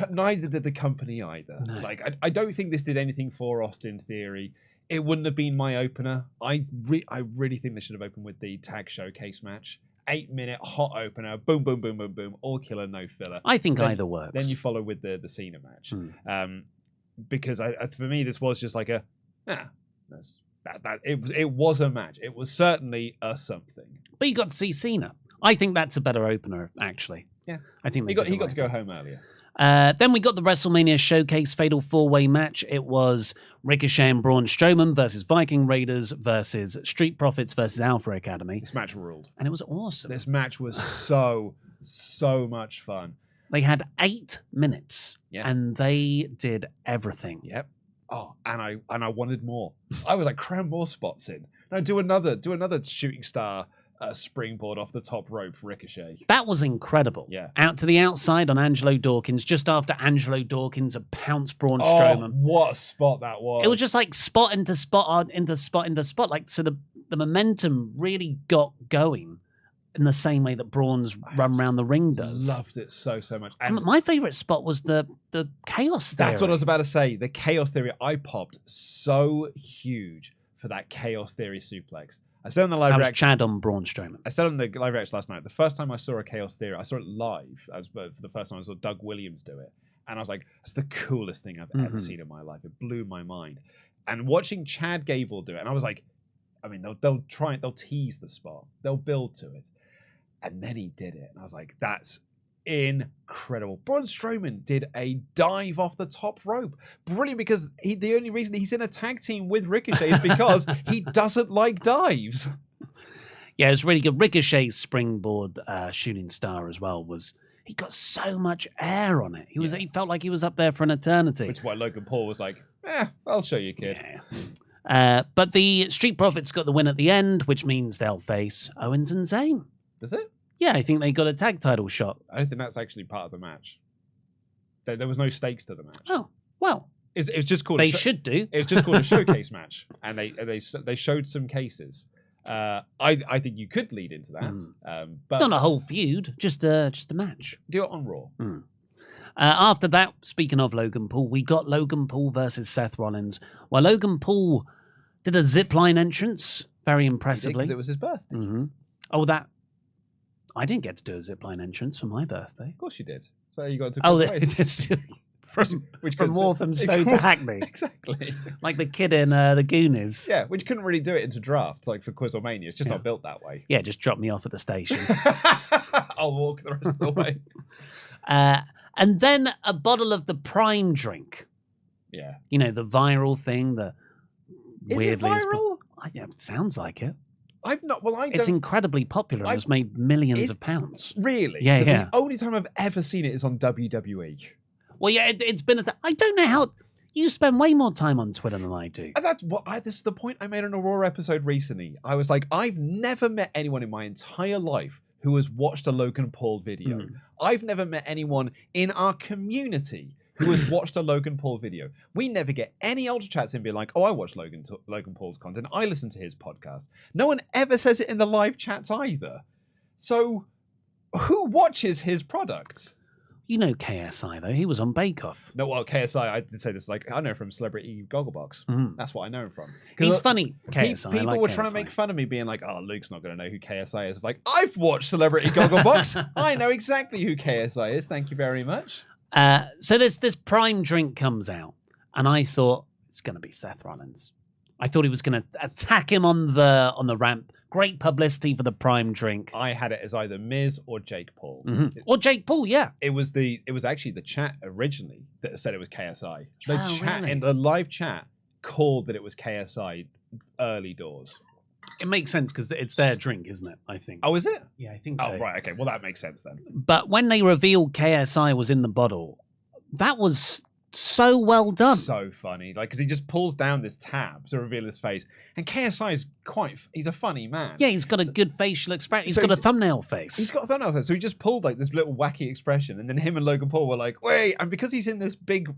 Neither did the company either. No. Like, I don't think this did anything for Austin Theory. It wouldn't have been my opener. I really think they should have opened with the tag showcase match. 8-minute hot opener. Boom, boom, boom, boom, boom. All killer, no filler. I think either works. Then you follow with the Cena match. Because for me, this was just like it was a match. It was certainly a something. But you got to see Cena. I think that's a better opener, actually. Yeah. I think he got to go home earlier. Then we got the WrestleMania Showcase Fatal 4-Way match. It was Ricochet and Braun Strowman versus Viking Raiders versus Street Profits versus Alpha Academy. This match ruled. And it was awesome. This match was so much fun. They had 8 minutes and they did everything. Yep. Oh, and I wanted more. I was like, cram more spots in. No, do another shooting star springboard off the top rope, Ricochet. That was incredible. Yeah. Out to the outside on Angelo Dawkins, just after Angelo Dawkins had pounced Braun Strowman. What a spot that was. It was just like spot into spot into spot into spot. Like, so the momentum really got going in the same way that Braun's run around the ring does. Loved it so much. And my favorite spot was the Chaos Theory. That's what I was about to say. The Chaos Theory. I popped so huge for that Chaos Theory suplex. I said on the live reaction. Chad on Braun Strowman. I said on the live reaction last night, the first time I saw a Chaos Theory, I saw it live. For the first time I saw Doug Williams do it. And I was like, that's the coolest thing I've ever seen in my life. It blew my mind. And watching Chad Gable do it, and I was like, I mean, they'll tease the spot. They'll build to it. And then he did it. And I was like, that's incredible. Braun Strowman did a dive off the top rope. Brilliant, because the only reason he's in a tag team with Ricochet is because he doesn't like dives. Yeah, it was really good. Ricochet's springboard shooting star as well he got so much air on it. He felt like he was up there for an eternity. Which is why Logan Paul was like, I'll show you, kid. Yeah. But the Street Profits got the win at the end, which means they'll face Owens and Zayn. Does it? Yeah, I think they got a tag title shot. I don't think that's actually part of the match. There was no stakes to the match. Oh, well. It's just called. They should do. It's just called a showcase match, and they showed some cases. I think you could lead into that, but not a whole feud, just a match. Do it on Raw. After that, speaking of Logan Paul, we got Logan Paul versus Seth Rollins. Well, Logan Paul did a zipline entrance, very impressively. Because it was his birthday. Oh, I didn't get to do a zipline entrance for my birthday. Of course you did. So you got to. From Walthamstow to Hackney. Exactly. Like the kid in the Goonies. Yeah, which couldn't really do it into drafts, like for Quizlemania. It's just not built that way. Yeah, just drop me off at the station. I'll walk the rest of the way. And then a bottle of the Prime drink. Yeah. You know, the viral thing that weirdly is it viral? It sounds like it. It's incredibly popular and has made millions of pounds. Really? Yeah. The only time I've ever seen it is on WWE. Well, yeah, it's been I don't know how you spend way more time on Twitter than I do. And this is the point I made on a Raw episode recently. I was like, I've never met anyone in my entire life who has watched a Logan Paul video. I've never met anyone in our community who has watched a Logan Paul video. We never get any UltraChats in being like, I watch Logan Paul's content. I listen to his podcast. No one ever says it in the live chats either. So who watches his products? You know KSI, though. He was on Bake Off. No, well, KSI, I did say this, I know from Celebrity Gogglebox. That's what I know him from. He's funny, KSI. People were trying to make fun of me being like, Luke's not going to know who KSI is. It's like, I've watched Celebrity Gogglebox. I know exactly who KSI is. Thank you very much. So this Prime drink comes out, and I thought, it's going to be Seth Rollins. I thought he was going to attack him on the ramp. Great publicity for the Prime drink. I had it as either Miz or Jake Paul. Or Jake Paul, yeah. It was actually the chat originally that said it was KSI. The chat really? in the live chat called that it was KSI early doors. It makes sense because it's their drink, isn't it? I think. Oh, is it? Yeah, I think so. Oh, right. Okay. Well, that makes sense then. But when they revealed KSI was in the bottle, that was so well done. So funny. Like, because he just pulls down this tab to reveal his face. And KSI is he's a funny man. Yeah, he's got a good facial expression. He's got a thumbnail face. He's got a thumbnail face. So he just pulled like this little wacky expression. And then him and Logan Paul were like, wait. And because he's in this big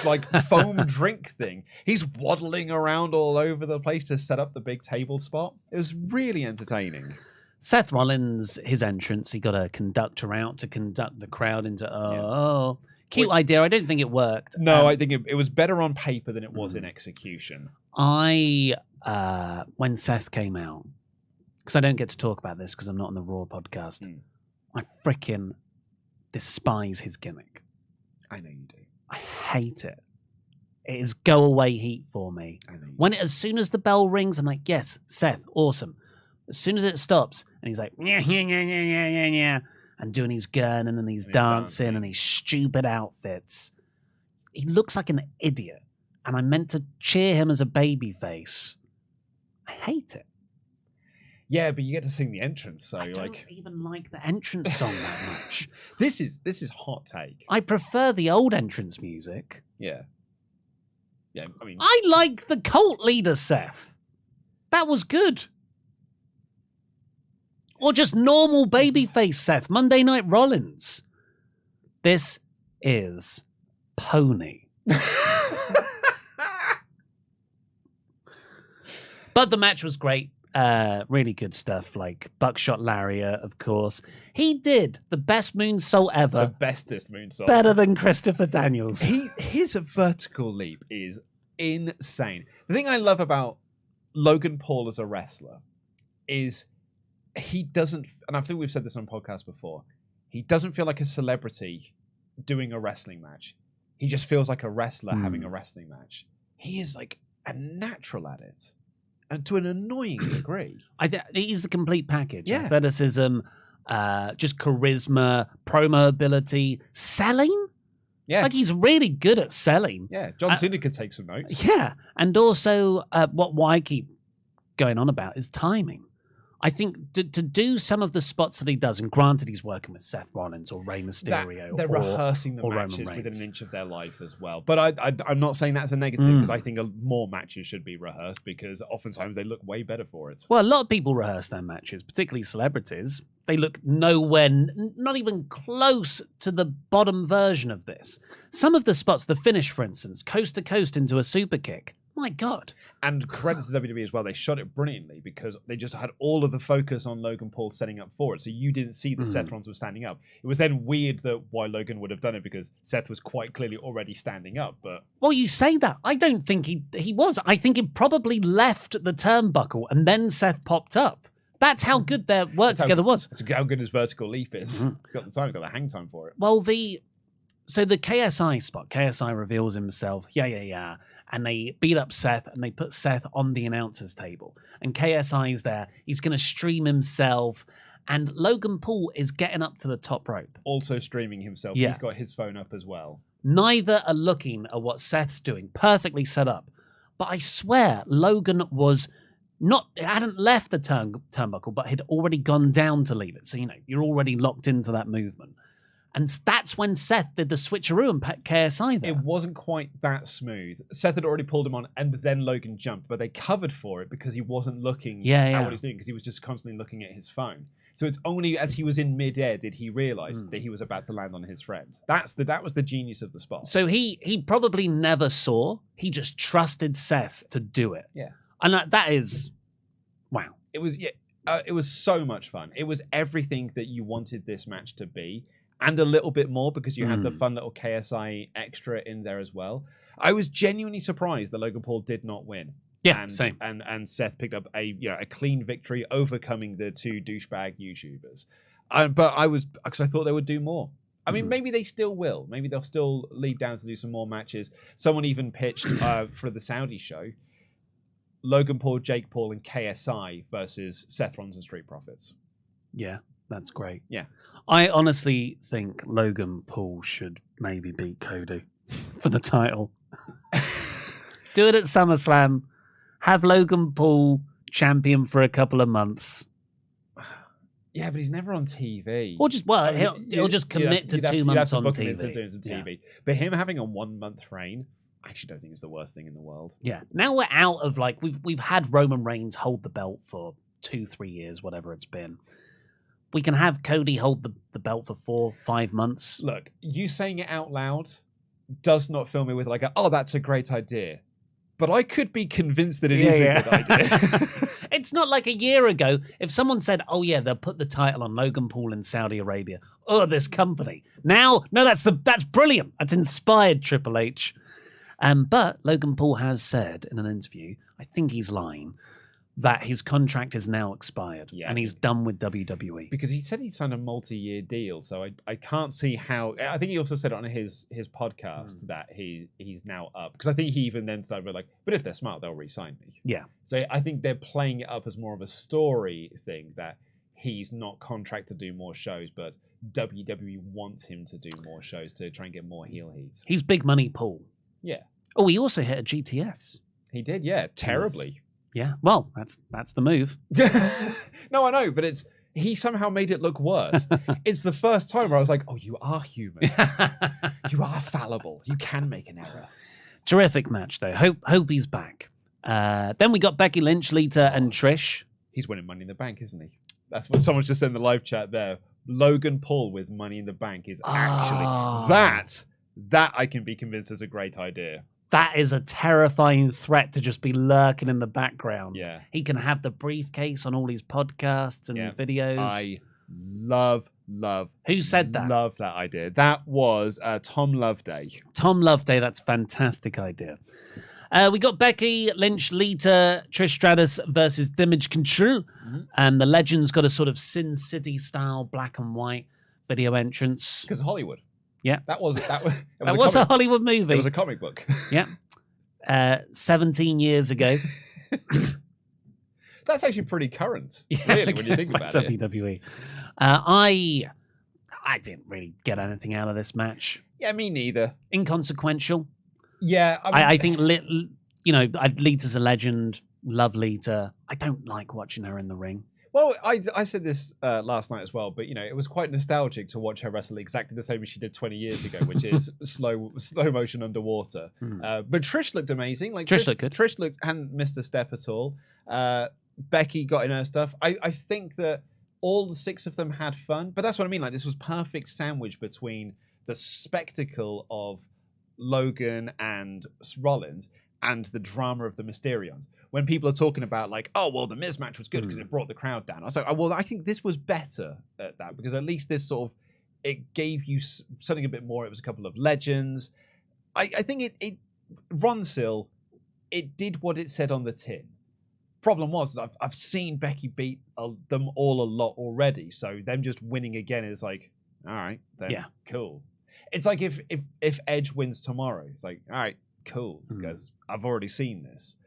like foam drink thing, he's waddling around all over the place to set up the big table spot. It was really entertaining. Seth Rollins, his entrance, he got a conductor out to conduct the crowd into, cute idea. I don't think it worked. No, I think it was better on paper than it was in execution. When Seth came out, because I don't get to talk about this because I'm not on the Raw podcast, I freaking despise his gimmick. I know you do. I hate it. It is go away heat for me. I know you do. As soon as the bell rings, I'm like, yes, Seth, awesome. As soon as it stops, and he's like, yeah, and doing his gurning and he's dancing and his stupid outfits. He looks like an idiot. And I meant to cheer him as a baby face. I hate it. Yeah, but you get to sing the entrance, so I don't even like the entrance song that much. This is hot take. I prefer the old entrance music. Yeah. Yeah, I mean, I like the cult leader Seth. That was good. Or just normal babyface Seth, Monday Night Rollins. This is pony. But the match was great. Really good stuff, like Buckshot Lariat, of course. He did the best moonsault ever. The bestest moonsault. Better than Christopher Daniels. His vertical leap is insane. The thing I love about Logan Paul as a wrestler is he doesn't, and I think we've said this on podcasts before, he doesn't feel like a celebrity doing a wrestling match. He just feels like a wrestler having a wrestling match. He is like a natural at it. And to an annoying degree. He's the complete package. Yeah. Athleticism, just charisma, promo ability, selling. Yeah. Like he's really good at selling. Yeah, John Cena could take some notes. Yeah. And also what I keep going on about is timing. I think to do some of the spots that he does, and granted he's working with Seth Rollins or Rey Mysterio. They're rehearsing the or matches Roman within Reigns. an inch of their life as well. But I'm not saying that's a negative because I think more matches should be rehearsed because oftentimes they look way better for it. Well, a lot of people rehearse their matches, particularly celebrities. They look nowhere, not even close to the bottom version of this. Some of the spots, the finish, for instance, coast to coast into a super kick. My God. And credits to WWE as well. They shot it brilliantly because they just had all of the focus on Logan Paul setting up for it. So you didn't see that Seth Rollins was standing up. It was then weird that why Logan would have done it because Seth was quite clearly already standing up. But well, you say that. I don't think he was. I think he probably left the turnbuckle and then Seth popped up. That's how good their work together was. That's how good his vertical leap is. He's got the time, he's got the hang time for it. Well, so the KSI spot, KSI reveals himself. Yeah. And they beat up Seth and they put Seth on the announcer's table. And KSI is there. He's going to stream himself. And Logan Paul is getting up to the top rope. Also streaming himself. Yeah. He's got his phone up as well. Neither are looking at what Seth's doing. Perfectly set up. But I swear Logan hadn't left the turnbuckle, but had already gone down to leave it. So, you're already locked into that movement. And that's when Seth did the switcheroo and KSI there. It wasn't quite that smooth. Seth had already pulled him on and then Logan jumped, but they covered for it because he wasn't looking at what he was doing because he was just constantly looking at his phone. So it's only as he was in midair did he realize that he was about to land on his friend. That was the genius of the spot. So he probably never saw. He just trusted Seth to do it. Yeah. And that is, wow. It was so much fun. It was everything that you wanted this match to be. And a little bit more because you had the fun little KSI extra in there as well. I was genuinely surprised that Logan Paul did not win. Yeah, same. And Seth picked up a clean victory, overcoming the two douchebag YouTubers. But because I thought they would do more. I mean, maybe they still will. Maybe they'll still lead down to do some more matches. Someone even pitched for the Saudi show. Logan Paul, Jake Paul, and KSI versus Seth Rollins and Street Profits. Yeah, that's great. Yeah. I honestly think Logan Paul should maybe beat Cody for the title. Do it at SummerSlam. Have Logan Paul champion for a couple of months. Yeah, but he's never on TV. Or just, he'll just commit to 2 months on TV. Doing some TV. Yeah. But him having a 1 month reign, I actually don't think it's the worst thing in the world. Yeah. Now we're out of we've had Roman Reigns hold the belt for 2-3 years, whatever it's been. We can have Cody hold the belt for 4-5 months. Look, you saying it out loud does not fill me with that's a great idea. But I could be convinced that it is a good idea. It's not like a year ago. If someone said, oh, yeah, they'll put the title on Logan Paul in Saudi Arabia. Oh, this company. Now, no, that's brilliant. That's inspired Triple H. But Logan Paul has said in an interview, I think he's lying, that his contract is now expired and he's done with WWE. Because he said he signed a multi-year deal, so I can't see how... I think he also said it on his podcast that he's now up. Because I think he even then started with but if they're smart, they'll re-sign me. Yeah. So I think they're playing it up as more of a story thing, that he's not contracted to do more shows, but WWE wants him to do more shows to try and get more heel heats. He's big money Paul. Yeah. Oh, he also hit a GTS. He did, yeah. Terribly. Yeah, well, that's the move. No, I know, but he somehow made it look worse. It's the first time where I was like, oh, you are human. You are fallible. You can make an error. Terrific match, though. Hope he's back. Then we got Becky Lynch, Lita, and Trish. He's winning Money in the Bank, isn't he? That's what someone's just said in the live chat there. Logan Paul with Money in the Bank is actually... That I can be convinced is a great idea. That is a terrifying threat to just be lurking in the background. Yeah. He can have the briefcase on all his podcasts and videos. I love. Who said that? Love that idea. That was Tom Loveday. Tom Loveday, that's a fantastic idea. We got Becky Lynch, Lita, Trish Stratus versus Damage Control. And the Legends got a sort of Sin City style black and white video entrance. Because Hollywood. Yeah. That was a Hollywood movie. It was a comic book. Yeah. 17 years ago. That's actually pretty current, really, when you think about WWE. I didn't really get anything out of this match. Yeah, me neither. Inconsequential. Yeah. I think, Lita's a legend. Love Lita. I don't like watching her in the ring. Well, I said this last night as well, but it was quite nostalgic to watch her wrestle exactly the same as she did 20 years ago, which is slow motion underwater. But Trish looked amazing. Trish looked good. Trish hadn't missed a step at all. Becky got in her stuff. I think that all the 6 of them had fun, but that's what I mean. this was perfect sandwich between the spectacle of Logan and Rollins and the drama of the Mysterions. When people are talking about the Miz match was good because it brought the crowd down. I was like, I think this was better at that because at least this it gave you something a bit more. It was a couple of legends. I think it Ronsil, it did what it said on the tin. Problem was, I've seen Becky beat them all a lot already, so them just winning again is all right, then cool. It's like if Edge wins tomorrow, it's all right, cool, because I've already seen this.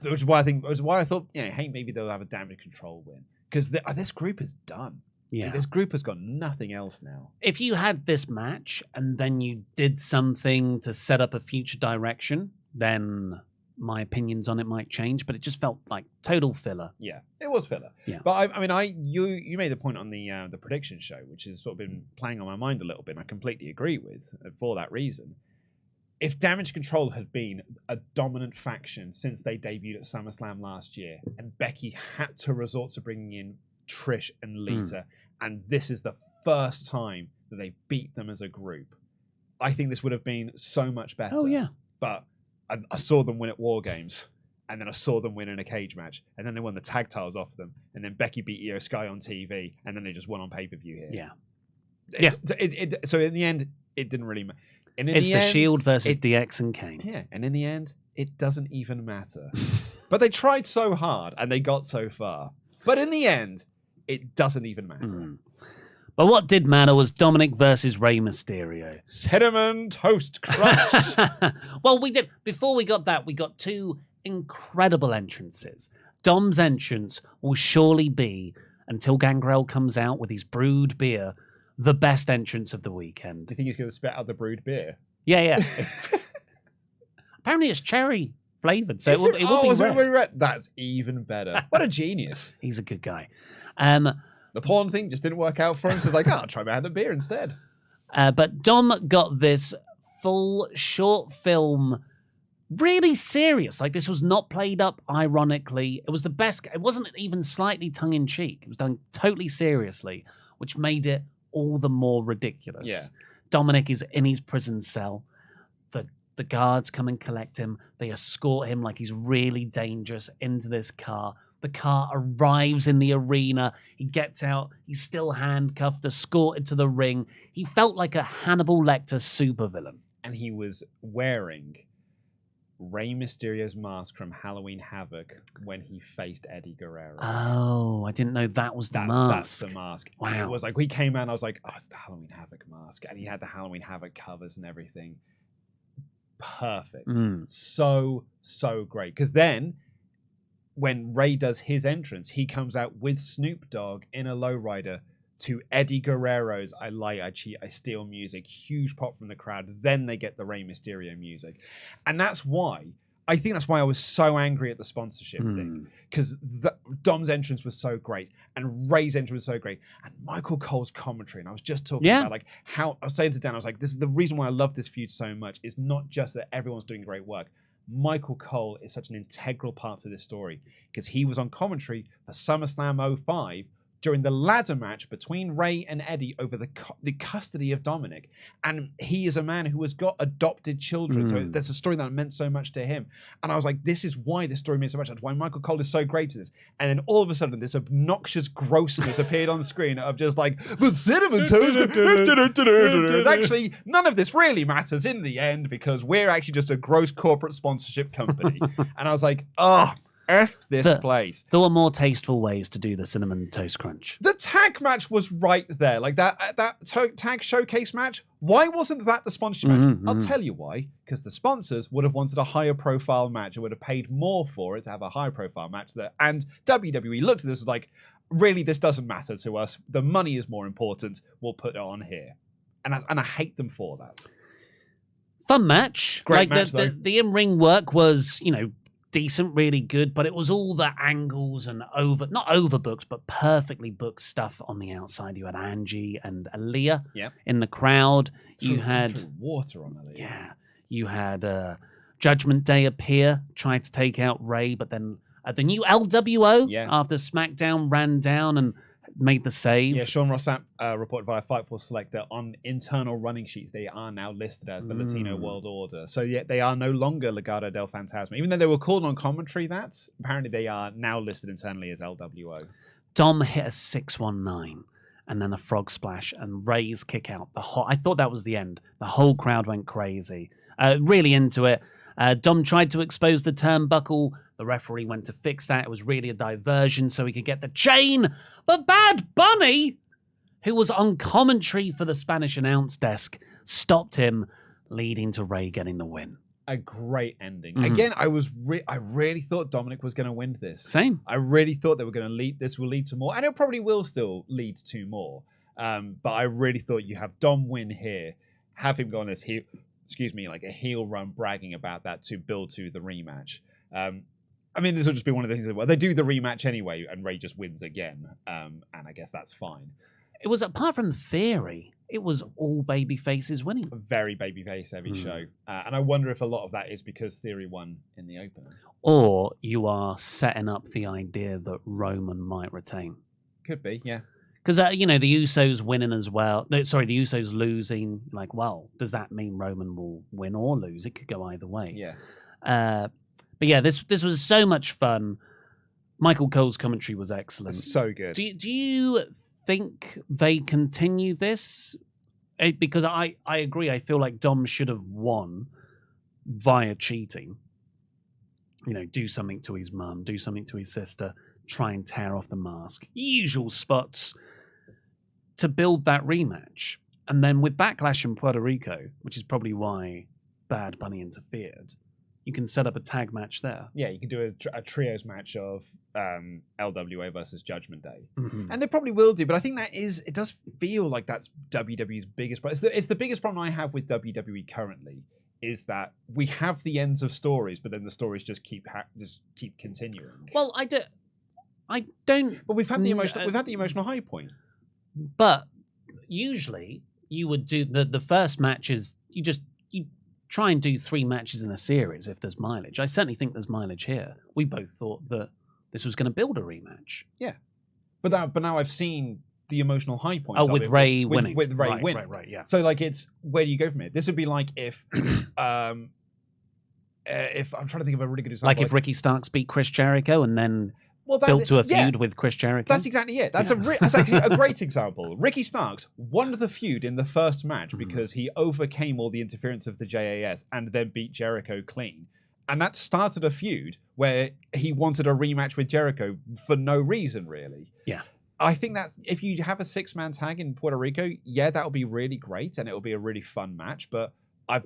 Which is why I thought, hey, maybe they'll have a Damage Control win. Because this group is done. Yeah. This group has got nothing else now. If you had this match and then you did something to set up a future direction, then my opinions on it might change. But it just felt like total filler. Yeah, it was filler. Yeah. But you made the point on the prediction show, which has sort of been playing on my mind a little bit, and I completely agree with for that reason. If Damage Control had been a dominant faction since they debuted at SummerSlam last year, and Becky had to resort to bringing in Trish and Lita, and this is the first time that they beat them as a group, I think this would have been so much better. Oh, yeah. But I saw them win at War Games, and then I saw them win in a cage match, and then they won the tag titles off them, and then Becky beat Io Sky on TV, and then they just won on pay-per-view here. Yeah. So in the end, it didn't really matter. It's the Shield versus DX and Kane. Yeah, and in the end, it doesn't even matter. But they tried so hard, and they got so far. But in the end, it doesn't even matter. But what did matter was Dominic versus Rey Mysterio. Cinnamon Toast Crunch. Well, we did. Before we got that, we got 2 incredible entrances. Dom's entrance will surely be, until Gangrel comes out with his brewed beer, the best entrance of the weekend. Do you think he's going to spit out the brewed beer? Yeah. Apparently it's cherry flavored, so it will be red. That's even better. What a genius. He's a good guy. The porn thing just didn't work out for him, so he's like, I'll try my hand at beer instead. But Dom got this full short film really serious. Like, this was not played up ironically. It was the best. It wasn't even slightly tongue-in-cheek. It was done totally seriously, which made it all the more ridiculous. Yeah. Dominic is in his prison cell. The guards come and collect him. They escort him like he's really dangerous into this car. The car arrives in the arena. He gets out. He's still handcuffed, escorted to the ring. He felt like a Hannibal Lecter supervillain. And he was wearing Rey Mysterio's mask from Halloween Havoc when he faced Eddie Guerrero. Oh, I didn't know that was the mask. That's the mask. Wow. And it was like, we came out, I was like, oh, it's the Halloween Havoc mask. And he had the Halloween Havoc covers and everything. Perfect. So great. Because then, when Rey does his entrance, he comes out with Snoop Dogg in a lowrider to Eddie Guerrero's I Lie, I Cheat, I Steal music. Huge pop from the crowd. Then they get the Rey Mysterio music. And that's why I was so angry at the sponsorship thing. Because Dom's entrance was so great. And Rey's entrance was so great. And Michael Cole's commentary. And I was just talking about like how I was saying to Dan, I was like, this is the reason why I love this feud so much. Is not just that everyone's doing great work. Michael Cole is such an integral part to this story because he was on commentary for SummerSlam 05 during the ladder match between Rey and Eddie over the custody of Dominic. And he is a man who has got adopted children. So that's a story that meant so much to him. And I was like, this is why this story means so much. That's why Michael Cole is so great at this. And then all of a sudden, this obnoxious grossness appeared on screen of just like, but cinnamon toast. Actually, none of this really matters in the end because we're actually just a gross corporate sponsorship company. And I was like, F this place. There were more tasteful ways to do the cinnamon toast crunch. The tag match was right there. Like that tag showcase match. Why wasn't that the sponsorship match? I'll tell you why. Because the sponsors would have wanted a higher profile match and would have paid more for it to have a higher profile match there. And WWE looked at this as like, really, this doesn't matter to us. The money is more important. We'll put it on here. And I hate them for that. Fun match. Great match, though. The in-ring work was, decent, really good, but it was all the angles and not overbooked, but perfectly booked stuff on the outside. You had Angie and Aaliyah in the crowd. You had water on Aaliyah. Yeah. You had Judgment Day appear, tried to take out Rey, but then the new LWO after SmackDown ran down and made the save. Yeah, Sean Rossap reported via Fightful Select that on internal running sheets, they are now listed as the Latino World Order. So yeah, they are no longer Legado del Fantasma. Even though they were called on commentary apparently they are now listed internally as LWO. Dom hit a 619 and then a frog splash and Rey's kick out. I thought that was the end. The whole crowd went crazy. Really into it. Dom tried to expose the turnbuckle. The referee went to fix that. It was really a diversion so he could get the chain. But Bad Bunny, who was on commentary for the Spanish announce desk, stopped him, leading to Rey getting the win. A great ending. Again, I really thought Dominic was going to win this. Same. I really thought they were going to lead. This will lead to more. And it probably will still lead to more. But I really thought you have Dom win here. Have him go on this heel, like a heel run bragging about that to build to the rematch. I mean, this will just be one of the things that they do the rematch anyway, and Rey just wins again, and I guess that's fine. It was, apart from Theory, it was all baby faces winning. Very babyface heavy show, and I wonder if a lot of that is because Theory won in the opener, or you are setting up the idea that Roman might retain. Could be, yeah. Because, the Usos winning as well. The Usos losing. Like, well, does that mean Roman will win or lose? It could go either way. Yeah. But yeah, this was so much fun. Michael Cole's commentary was excellent. So good. Do you think they continue this? Because I agree. I feel like Dom should have won via cheating. Do something to his mum, do something to his sister, try and tear off the mask. Usual spots to build that rematch. And then with Backlash in Puerto Rico, which is probably why Bad Bunny interfered, you can set up a tag match there. Yeah, you can do a trios match of LWA versus Judgment Day. Mm-hmm. And they probably will do, but I think it does feel like that's WWE's biggest problem. It's the biggest problem I have with WWE currently, is that we have the ends of stories, but then the stories just keep continuing. Well, I don't. But we've had the emotional high point. But usually you would do the first matches. You try and do 3 matches in a series if there's mileage. I certainly think there's mileage here. We both thought that this was going to build a rematch. Yeah, but now I've seen the emotional high point. Oh, with Ray winning. With Ray winning. Right, yeah. So like, it's where do you go from here? This would be like if if I'm trying to think of a really good example. Like if Ricky Starks beat Chris Jericho and then built to a feud with Chris Jericho. That's exactly it. That's actually a great example. Ricky Starks won the feud in the first match because he overcame all the interference of the JAS and then beat Jericho clean. And that started a feud where he wanted a rematch with Jericho for no reason, really. Yeah. I think that if you have a 6-man tag in Puerto Rico, yeah, that'll be really great and it'll be a really fun match. But I've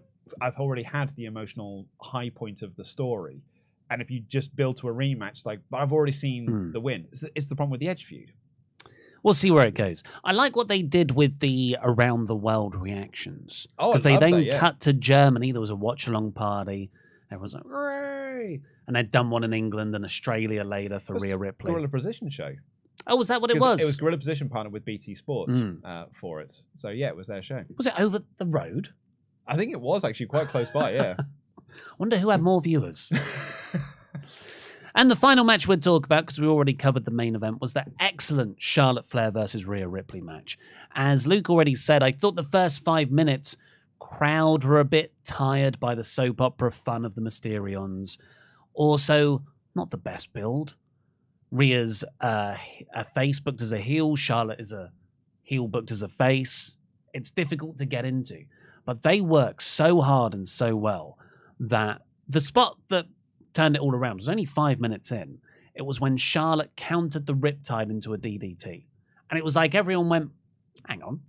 already had the emotional high point of the story. And if you just build to a rematch, but I've already seen the win. It's the problem with the Edge feud. We'll see where it goes. I like what they did with the around the world reactions. Because they then cut to Germany. There was a watch-along party. Everyone's like, "Hooray!" And they'd done one in England and Australia later for Rhea Ripley. Gorilla Position show. Oh, was that what it was? It was Gorilla Position partnered with BT Sports for it. So yeah, it was their show. Was it over the road? I think it was actually quite close by, yeah. Wonder who had more viewers. And the final match we'd talk about, because we already covered the main event, was that excellent Charlotte Flair versus Rhea Ripley match. As Luke already said, I thought the first 5 minutes, crowd were a bit tired by the soap opera fun of the Mysterions. Also, not the best build. Rhea's a face booked as a heel. Charlotte is a heel booked as a face. It's difficult to get into. But they work so hard and so well that the spot that turned it all around was only 5 minutes in. It was when Charlotte countered the Riptide into a DDT. And it was like everyone went, hang on,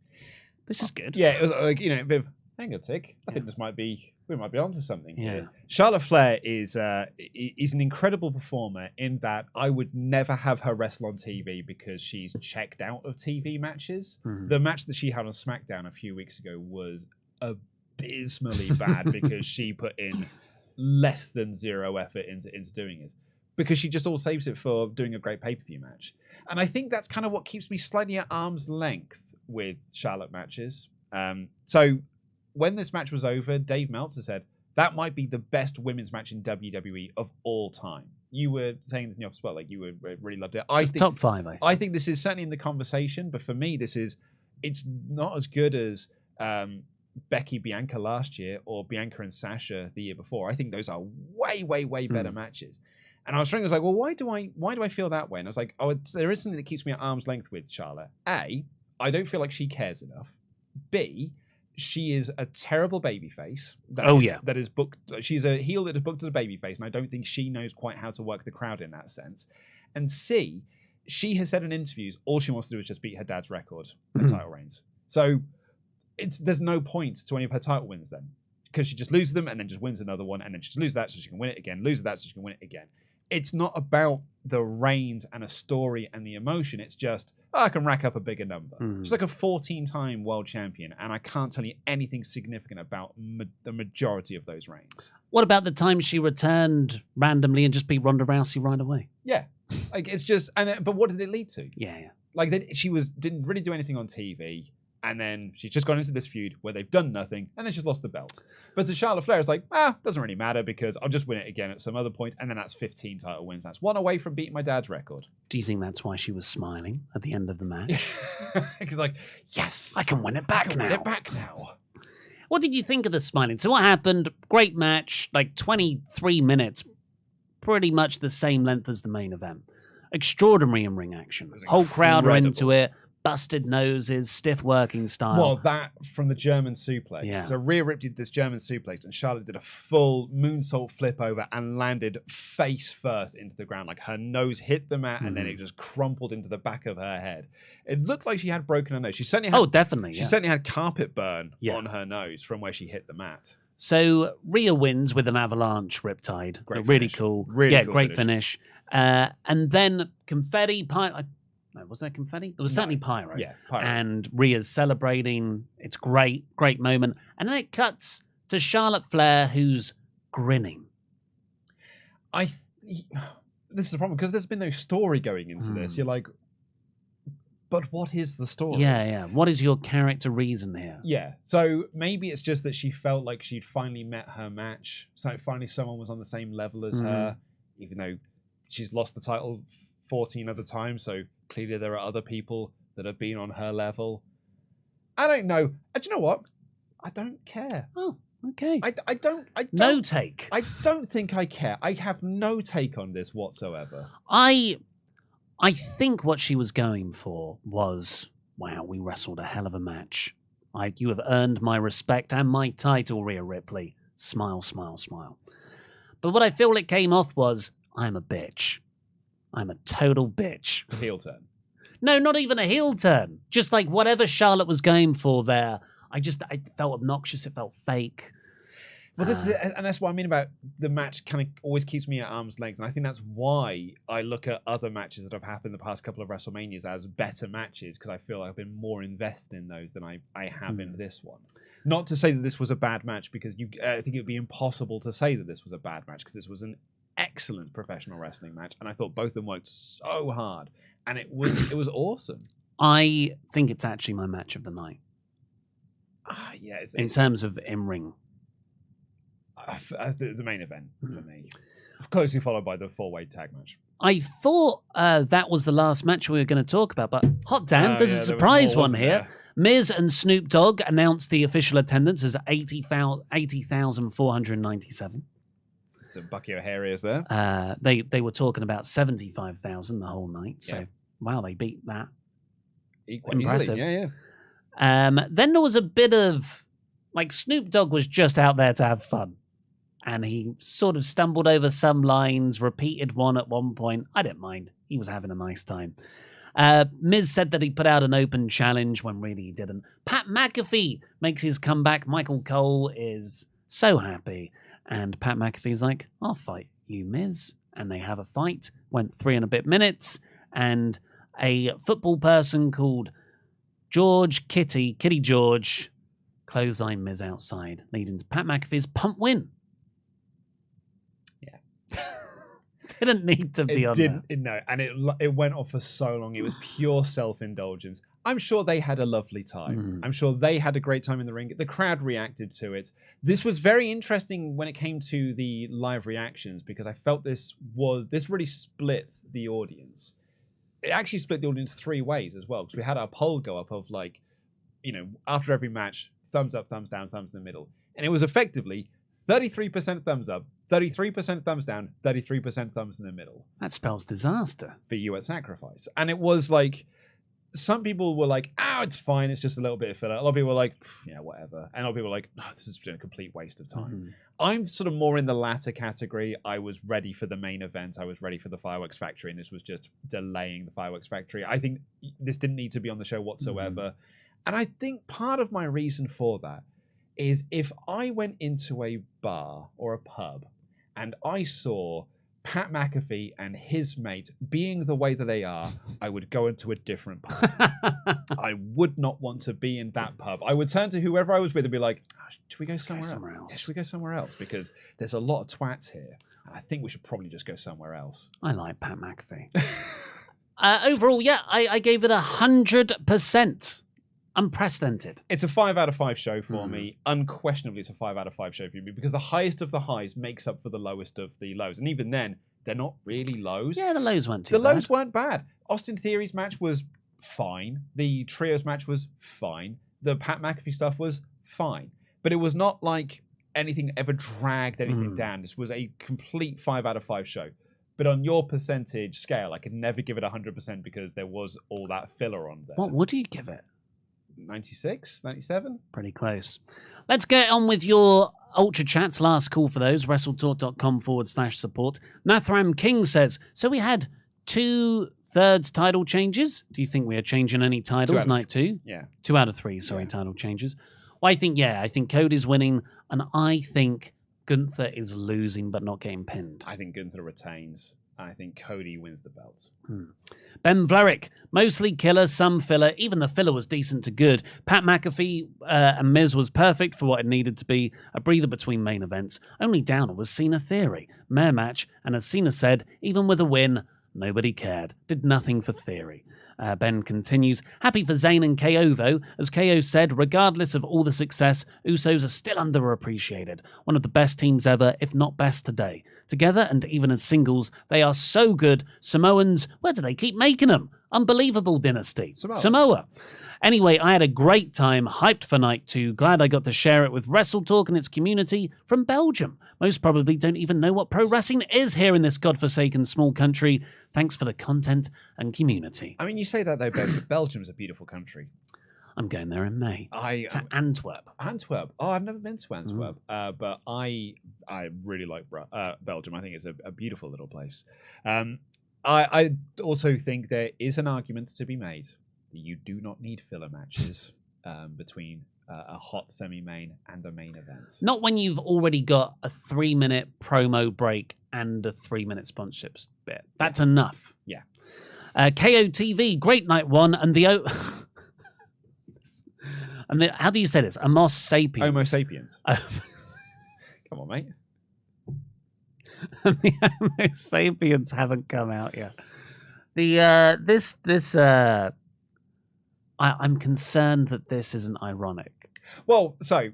this is good. Yeah, it was like, a bit of, hang on a tick. I think we might be onto something here. Charlotte Flair is an incredible performer in that I would never have her wrestle on TV because she's checked out of TV matches. The match that she had on SmackDown a few weeks ago was abysmally bad because she put in less than 0 effort into doing it, because she just all saves it for doing a great pay-per-view match. And I think that's kind of what keeps me slightly at arm's length with Charlotte matches. So when this match was over, Dave Meltzer said that might be the best women's match in WWE of all time. You were saying this in the off spot, like you would really loved it. It's top 5, I think. I think this is certainly in the conversation, but for me, it's not as good as Becky Bianca last year or Bianca and Sasha the year before. I think those are way, way, way better matches. And I was trying, I was like, well, why do I feel that way? And I was like, there is something that keeps me at arm's length with Charlotte. A, I don't feel like she cares enough. B, she is a terrible babyface. That is booked. She's a heel that is booked as a babyface, and I don't think she knows quite how to work the crowd in that sense. And C, she has said in interviews all she wants to do is just beat her dad's record for title reigns. So there's no point to any of her title wins then, because she just loses them and then just wins another one, and then she just loses that so she can win it again, loses that so she can win it again. It's not about the reigns and a story and the emotion. It's just, I can rack up a bigger number. She's like a 14-time world champion, and I can't tell you anything significant about the majority of those reigns. What about the time she returned randomly and just beat Ronda Rousey right away? Yeah, like it's just, but what did it lead to? Yeah. Like she didn't really do anything on TV. And then she's just gone into this feud where they've done nothing, and then she's lost the belt. But to Charlotte Flair, it's like, doesn't really matter because I'll just win it again at some other point, and then that's 15 title wins. That's one away from beating my dad's record. Do you think that's why she was smiling at the end of the match? Because like, yes, I can win it back now. Win it back now. What did you think of the smiling? So what happened? Great match, like 23 minutes, pretty much the same length as the main event. Extraordinary in-ring action. Whole crowd are into it. Busted noses, stiff working style. Well, that from the German suplex. Yeah. So Rhea Ripley did this German suplex, and Charlotte did a full moonsault flip over and landed face first into the ground. Like her nose hit the mat, and then it just crumpled into the back of her head. It looked like she had broken her nose. She certainly had, definitely. She certainly had carpet burn on her nose from where she hit the mat. So Rhea wins with an avalanche riptide. Great really finish. cool. Really yeah, cool great finish. And then confetti, no, was there confetti? There was certainly pyro. Yeah, pyro. And Rhea's celebrating. It's great, great moment. And then it cuts to Charlotte Flair, who's grinning. This is the problem, because there's been no story going into this. You're like, but what is the story? Yeah. What is your character reason here? Yeah. So maybe it's just that she felt like she'd finally met her match. So finally someone was on the same level as her, even though she's lost the title 14 other times. So clearly there are other people that have been on her level. I don't know. Do you know what? I don't care. Oh, okay. I don't. No take. I don't think I care. I have no take on this whatsoever. I think what she was going for was, wow, we wrestled a hell of a match. You have earned my respect and my title, Rhea Ripley. Smile, smile, smile. But what I feel it came off was, I'm a bitch. I'm a total bitch. A heel turn. No, not even a heel turn. Just like whatever Charlotte was going for there, I felt obnoxious. It felt fake. Well, and that's what I mean about the match kind of always keeps me at arm's length. And I think that's why I look at other matches that have happened the past couple of WrestleManias as better matches, because I feel like I've been more invested in those than I have in this one. Not to say that this was a bad match, because I think it would be impossible to say that this was a bad match, because this was an excellent professional wrestling match. And I thought both of them worked so hard. And it was awesome. I think it's actually my match of the night. Yeah, in terms of in-ring. The main event for me, closely followed by the four-way tag match. I thought that was the last match we were going to talk about, but hot damn, there's a surprise one here. Miz and Snoop Dogg announced the official attendance as 80,497. So Bucky O'Hare is there. They were talking about 75,000 the whole night. So wow, they beat that. Impressive. Yeah. Then there was a bit of like Snoop Dogg was just out there to have fun. And he sort of stumbled over some lines, repeated one at one point. I didn't mind. He was having a nice time. Miz said that he put out an open challenge when really he didn't. Pat McAfee makes his comeback. Michael Cole is so happy. And Pat McAfee's like, I'll fight you, Miz. And they have a fight. Went 3 and a bit minutes. And a football person called Kitty George, clothesline Miz outside, leading to Pat McAfee's pump win. Didn't need to be on that. No, and it went on for so long. It was pure self-indulgence. I'm sure they had a lovely time. I'm sure they had a great time in the ring. The crowd reacted to it. This was very interesting when it came to the live reactions, because I felt this really split the audience. It actually split the audience 3 ways as well, because we had our poll go up of like, after every match, thumbs up, thumbs down, thumbs in the middle. And it was effectively 33% thumbs up, 33% thumbs down, 33% thumbs in the middle. That spells disaster. For you at Sacrifice. And it was like, some people were like, it's fine, it's just a little bit of filler. A lot of people were like, yeah, whatever. And a lot of people were like, this has been a complete waste of time. I'm sort of more in the latter category. I was ready for the main event. I was ready for the Fireworks Factory, and this was just delaying the Fireworks Factory. I think this didn't need to be on the show whatsoever. And I think part of my reason for that is if I went into a bar or a pub and I saw Pat McAfee and his mate being the way that they are, I would go into a different pub. I would not want to be in that pub. I would turn to whoever I was with and be like, should we go somewhere else? Yeah, should we go somewhere else? Because there's a lot of twats here. And I think we should probably just go somewhere else. I like Pat McAfee. Overall, yeah, I gave it 100%. Unprecedented. It's a 5 out of 5 show for me. Unquestionably, it's a 5 out of 5 show for me, because the highest of the highs makes up for the lowest of the lows. And even then, they're not really lows. Yeah, the lows weren't too bad. The lows weren't bad. Austin Theory's match was fine. The Trios match was fine. The Pat McAfee stuff was fine. But it was not like anything ever dragged anything down. This was a complete 5 out of 5 show. But on your percentage scale, I could never give it 100% because there was all that filler on there. What would you give it? 96, 97? Pretty close. Let's get on with your Ultra Chats. Last call for those. WrestleTalk.com/support. Nathram King says, so we had 2/3 title changes. Do you think we are changing any titles? Night 2? Yeah. 2 out of 3, title changes. Well, I think Cody's winning. And I think Gunther is losing but not getting pinned. I think Gunther retains. I think Cody wins the belt. Ben Vlerick, mostly killer, some filler. Even the filler was decent to good. Pat McAfee and Miz was perfect for what it needed to be. A breather between main events. Only downer was Cena Theory. Mare match, and as Cena said, even with a win, nobody cared. Did nothing for Theory. Ben continues, happy for Zayn and KO though. As KO said, regardless of all the success, Usos are still underappreciated. One of the best teams ever, if not best today. Together and even as singles, they are so good. Samoans, where do they keep making them? Unbelievable dynasty. Samoa. Anyway, I had a great time, hyped for night 2. Glad I got to share it with WrestleTalk and its community from Belgium. Most probably don't even know what pro wrestling is here in this godforsaken small country. Thanks for the content and community. I mean, you say that though, Ben. Belgium's a beautiful country. I'm going there in May. To Antwerp. Antwerp. Oh, I've never been to Antwerp, but I really like Belgium. I think it's a beautiful little place. I also think there is an argument to be made that you do not need filler matches between a hot semi-main and a main event. Not when you've already got a 3-minute promo break and a 3-minute sponsorships bit. That's enough. Yeah. KOTV, great night 1, and the how do you say this? Homo sapiens. Homo sapiens. Come on, mate. And the Homo sapiens haven't come out yet. I'm concerned that this isn't ironic. Well, so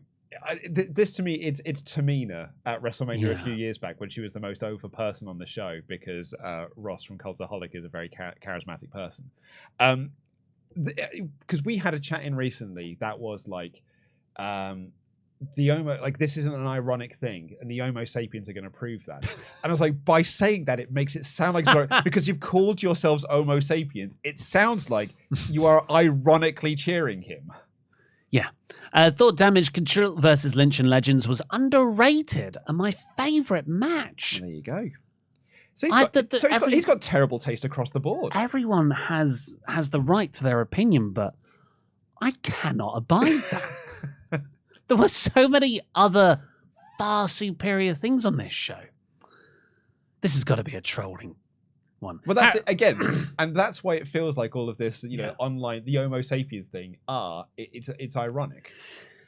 this to me, it's Tamina at WrestleMania a few years back when she was the most over person on the show because Ross from Cultaholic is a very charismatic person. Because we had a chat in recently that was like the Homo, like this isn't an ironic thing, and the Homo sapiens are going to prove that. And I was like, by saying that, it makes it sound like because you've called yourselves Homo sapiens, it sounds like you are ironically cheering him. Yeah. Thought Damage Control versus Lynch and Legends was underrated and my favourite match. There you go. So he's got terrible taste across the board. Everyone has the right to their opinion, but I cannot abide that. There were so many other far superior things on this show. This has got to be a trolling one. Well, that's it again, and that's why it feels like all of this, online, the Homo sapiens thing. It's ironic.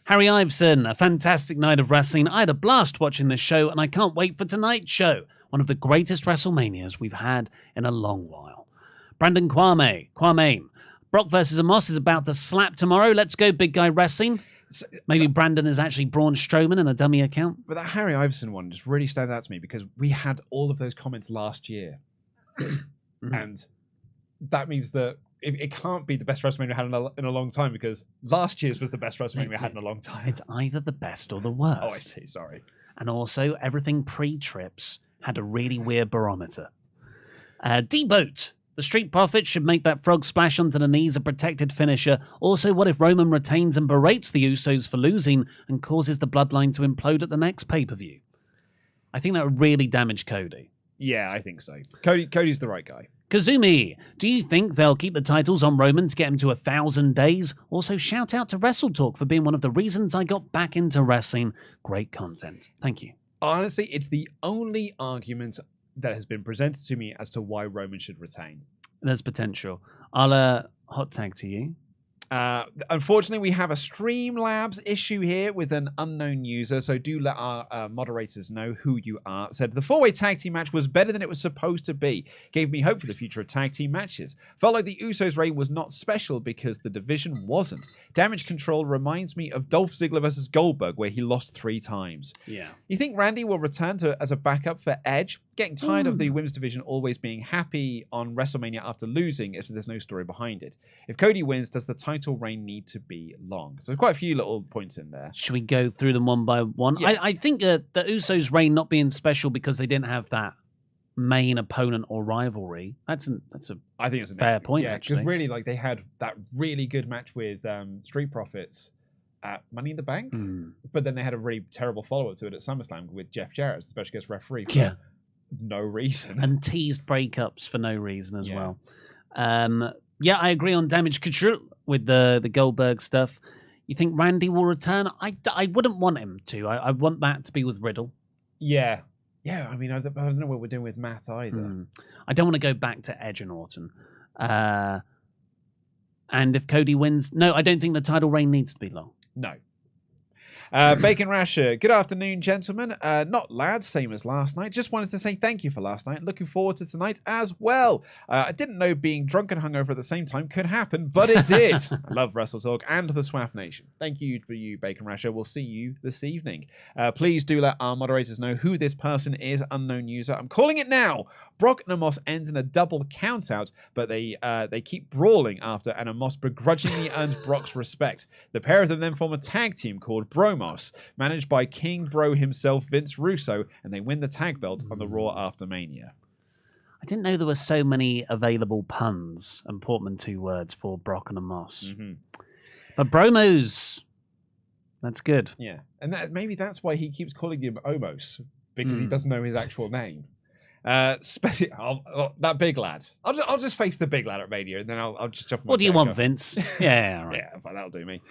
Harry Iveson, a fantastic night of wrestling. I had a blast watching this show, and I can't wait for tonight's show. One of the greatest WrestleManias we've had in a long while. Brandon Kwame. Brock versus Amos is about to slap tomorrow. Let's go, big guy wrestling. So, maybe Brandon is actually Braun Strowman in a dummy account. But that Harry Iveson one just really stands out to me because we had all of those comments last year. And that means that it can't be the best WrestleMania we had in a long time because last year's was the best WrestleMania we had in a long time. It's either the best or the worst. Oh, I see. Sorry. And also, everything pre-trips had a really weird barometer. D-Boat. The Street Profits should make that frog splash onto the knees a protected finisher. Also, what if Roman retains and berates the Usos for losing and causes the bloodline to implode at the next pay-per-view? I think that would really damage Cody. Yeah, I think so. Cody's the right guy. Kazumi, do you think they'll keep the titles on Roman to get him to 1,000 days? Also, shout out to WrestleTalk for being one of the reasons I got back into wrestling. Great content. Thank you. Honestly, it's the only argument that has been presented to me as to why Roman should retain. There's potential. I'll hot tag to you. Unfortunately, we have a Streamlabs issue here with an unknown user, so do let our moderators know who you are. Said the 4-way tag team match was better than it was supposed to be. Gave me hope for the future of tag team matches. Felt like the Usos' reign was not special because the division wasn't. Damage Control reminds me of Dolph Ziggler versus Goldberg, where he lost 3 times. Yeah. You think Randy will return as a backup for Edge? Getting tired of the women's division always being happy on WrestleMania after losing if there's no story behind it. If Cody wins, does the title reign need to be long? So there's quite a few little points in there. Should we go through them one by one? Yeah. I think the Usos' reign not being special because they didn't have that main opponent or rivalry. I think it's a fair point, actually. Because really, like, they had that really good match with Street Profits at Money in the Bank, but then they had a really terrible follow-up to it at SummerSlam with Jeff Jarrett, the special guest referee. Yeah. No reason. And teased breakups for no reason as well. I agree on Damage Control with the Goldberg stuff. You think Randy will return? I wouldn't want him to. I want that to be with Riddle. Yeah. Yeah, I mean, I don't know what we're doing with Matt either. I don't want to go back to Edge and Orton. And if Cody wins... No, I don't think the title reign needs to be long. No. Bacon Rasher, good afternoon, gentlemen. Not lads, same as last night. Just wanted to say thank you for last night. Looking forward to tonight as well. I didn't know being drunk and hungover at the same time could happen, but it did. I love WrestleTalk and the SWAF Nation. Thank you for you, Bacon Rasher. We'll see you this evening. Please do let our moderators know who this person is, unknown user. I'm calling it now. Brock and Amos ends in a double countout, but they keep brawling after, and Amos begrudgingly earns Brock's respect. The pair of them then form a tag team called Bromos, managed by King Bro himself, Vince Russo, and they win the tag belt on the Raw after Mania. I didn't know there were so many available puns and portmanteau words for Brock and Amos. But Bromos, that's good. Yeah, and maybe that's why he keeps calling him Omos, because he doesn't know his actual name. That big lad. I'll just face the big lad at Mania, and then I'll just jump. What do you want, Vince? Yeah, right. Yeah, that'll do me.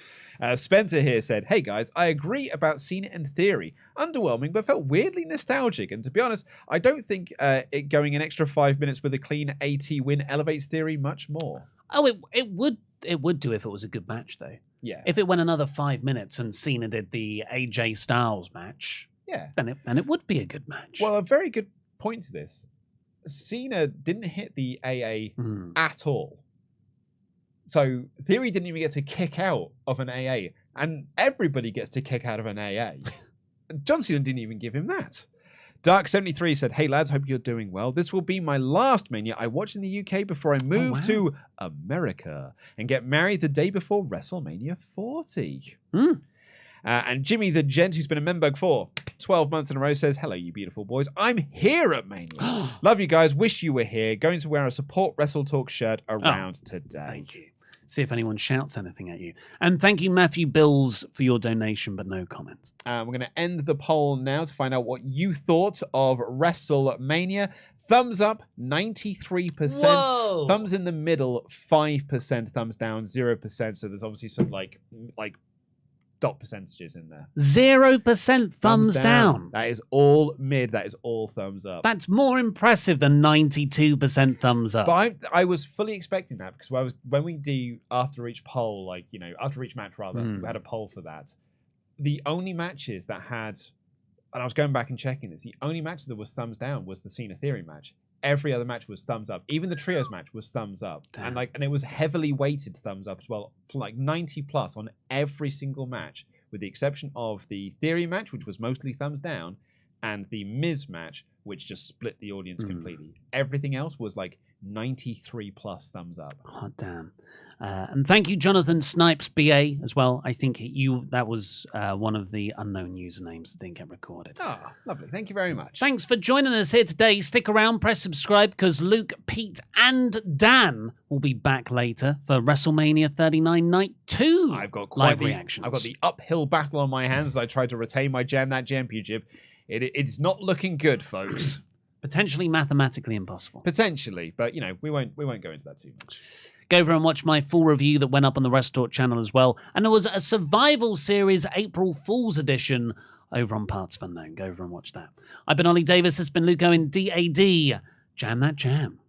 Spencer here said, "Hey guys, I agree about Cena in theory. Underwhelming, but felt weirdly nostalgic. And to be honest, I don't think it going an extra 5 minutes with a clean AT win elevates theory much more." Oh, it would do if it was a good match, though. Yeah. If it went another 5 minutes and Cena did the AJ Styles match, yeah, then it would be a good match. Well, a very good point to this. Cena didn't hit the AA at all. So Theory didn't even get to kick out of an AA. And everybody gets to kick out of an AA. John Cena didn't even give him that. Dark73 said, "Hey lads, hope you're doing well. This will be my last Mania I watch in the UK before I move to America and get married the day before WrestleMania 40. And Jimmy the Gent, who's been a member for 12 months in a row, says, "Hello, you beautiful boys. I'm here at Mania. Love you guys. Wish you were here. Going to wear a support WrestleTalk shirt around today." Thank you. See if anyone shouts anything at you. And thank you, Matthew Bills, for your donation, but no comment. We're going to end the poll now to find out what you thought of WrestleMania. Thumbs up, 93%. Whoa. Thumbs in the middle, 5%. Thumbs down, 0%. So there's obviously some like dot percentages in there. 0% thumbs down. That is all mid. That is all thumbs up. That's more impressive than 92% thumbs up. But I was fully expecting that, because when we do after each poll, after each match rather, we had a poll for that. The only matches that had, and I was going back and checking this, the only match that was thumbs down was the Cena Theory match. Every other match was thumbs up. Even the trios match was thumbs up. Damn. And it was heavily weighted thumbs up as well. Like 90 plus on every single match, with the exception of the Theory match, which was mostly thumbs down, and the Miz match, which just split the audience completely. Everything else was like 93 plus thumbs up. Hot damn. And thank you, Jonathan Snipes BA, as well. I think that was one of the unknown usernames that didn't get recorded. Ah, lovely. Thank you very much. Thanks for joining us here today. Stick around, press subscribe, because Luke, Pete, and Dan will be back later for WrestleMania 39 Night 2. I've got live reactions. I've got the uphill battle on my hands as I try to retain my Jam That Championship. It's not looking good, folks. Potentially mathematically impossible. Potentially, but we won't go into that too much. Go over and watch my full review that went up on the WrestleTalk channel as well. And there was a Survival Series April Fool's edition over on partsFUNknown. Go over and watch that. I've been Ollie Davis. This has been Luke Owen, DAD. Jam that jam.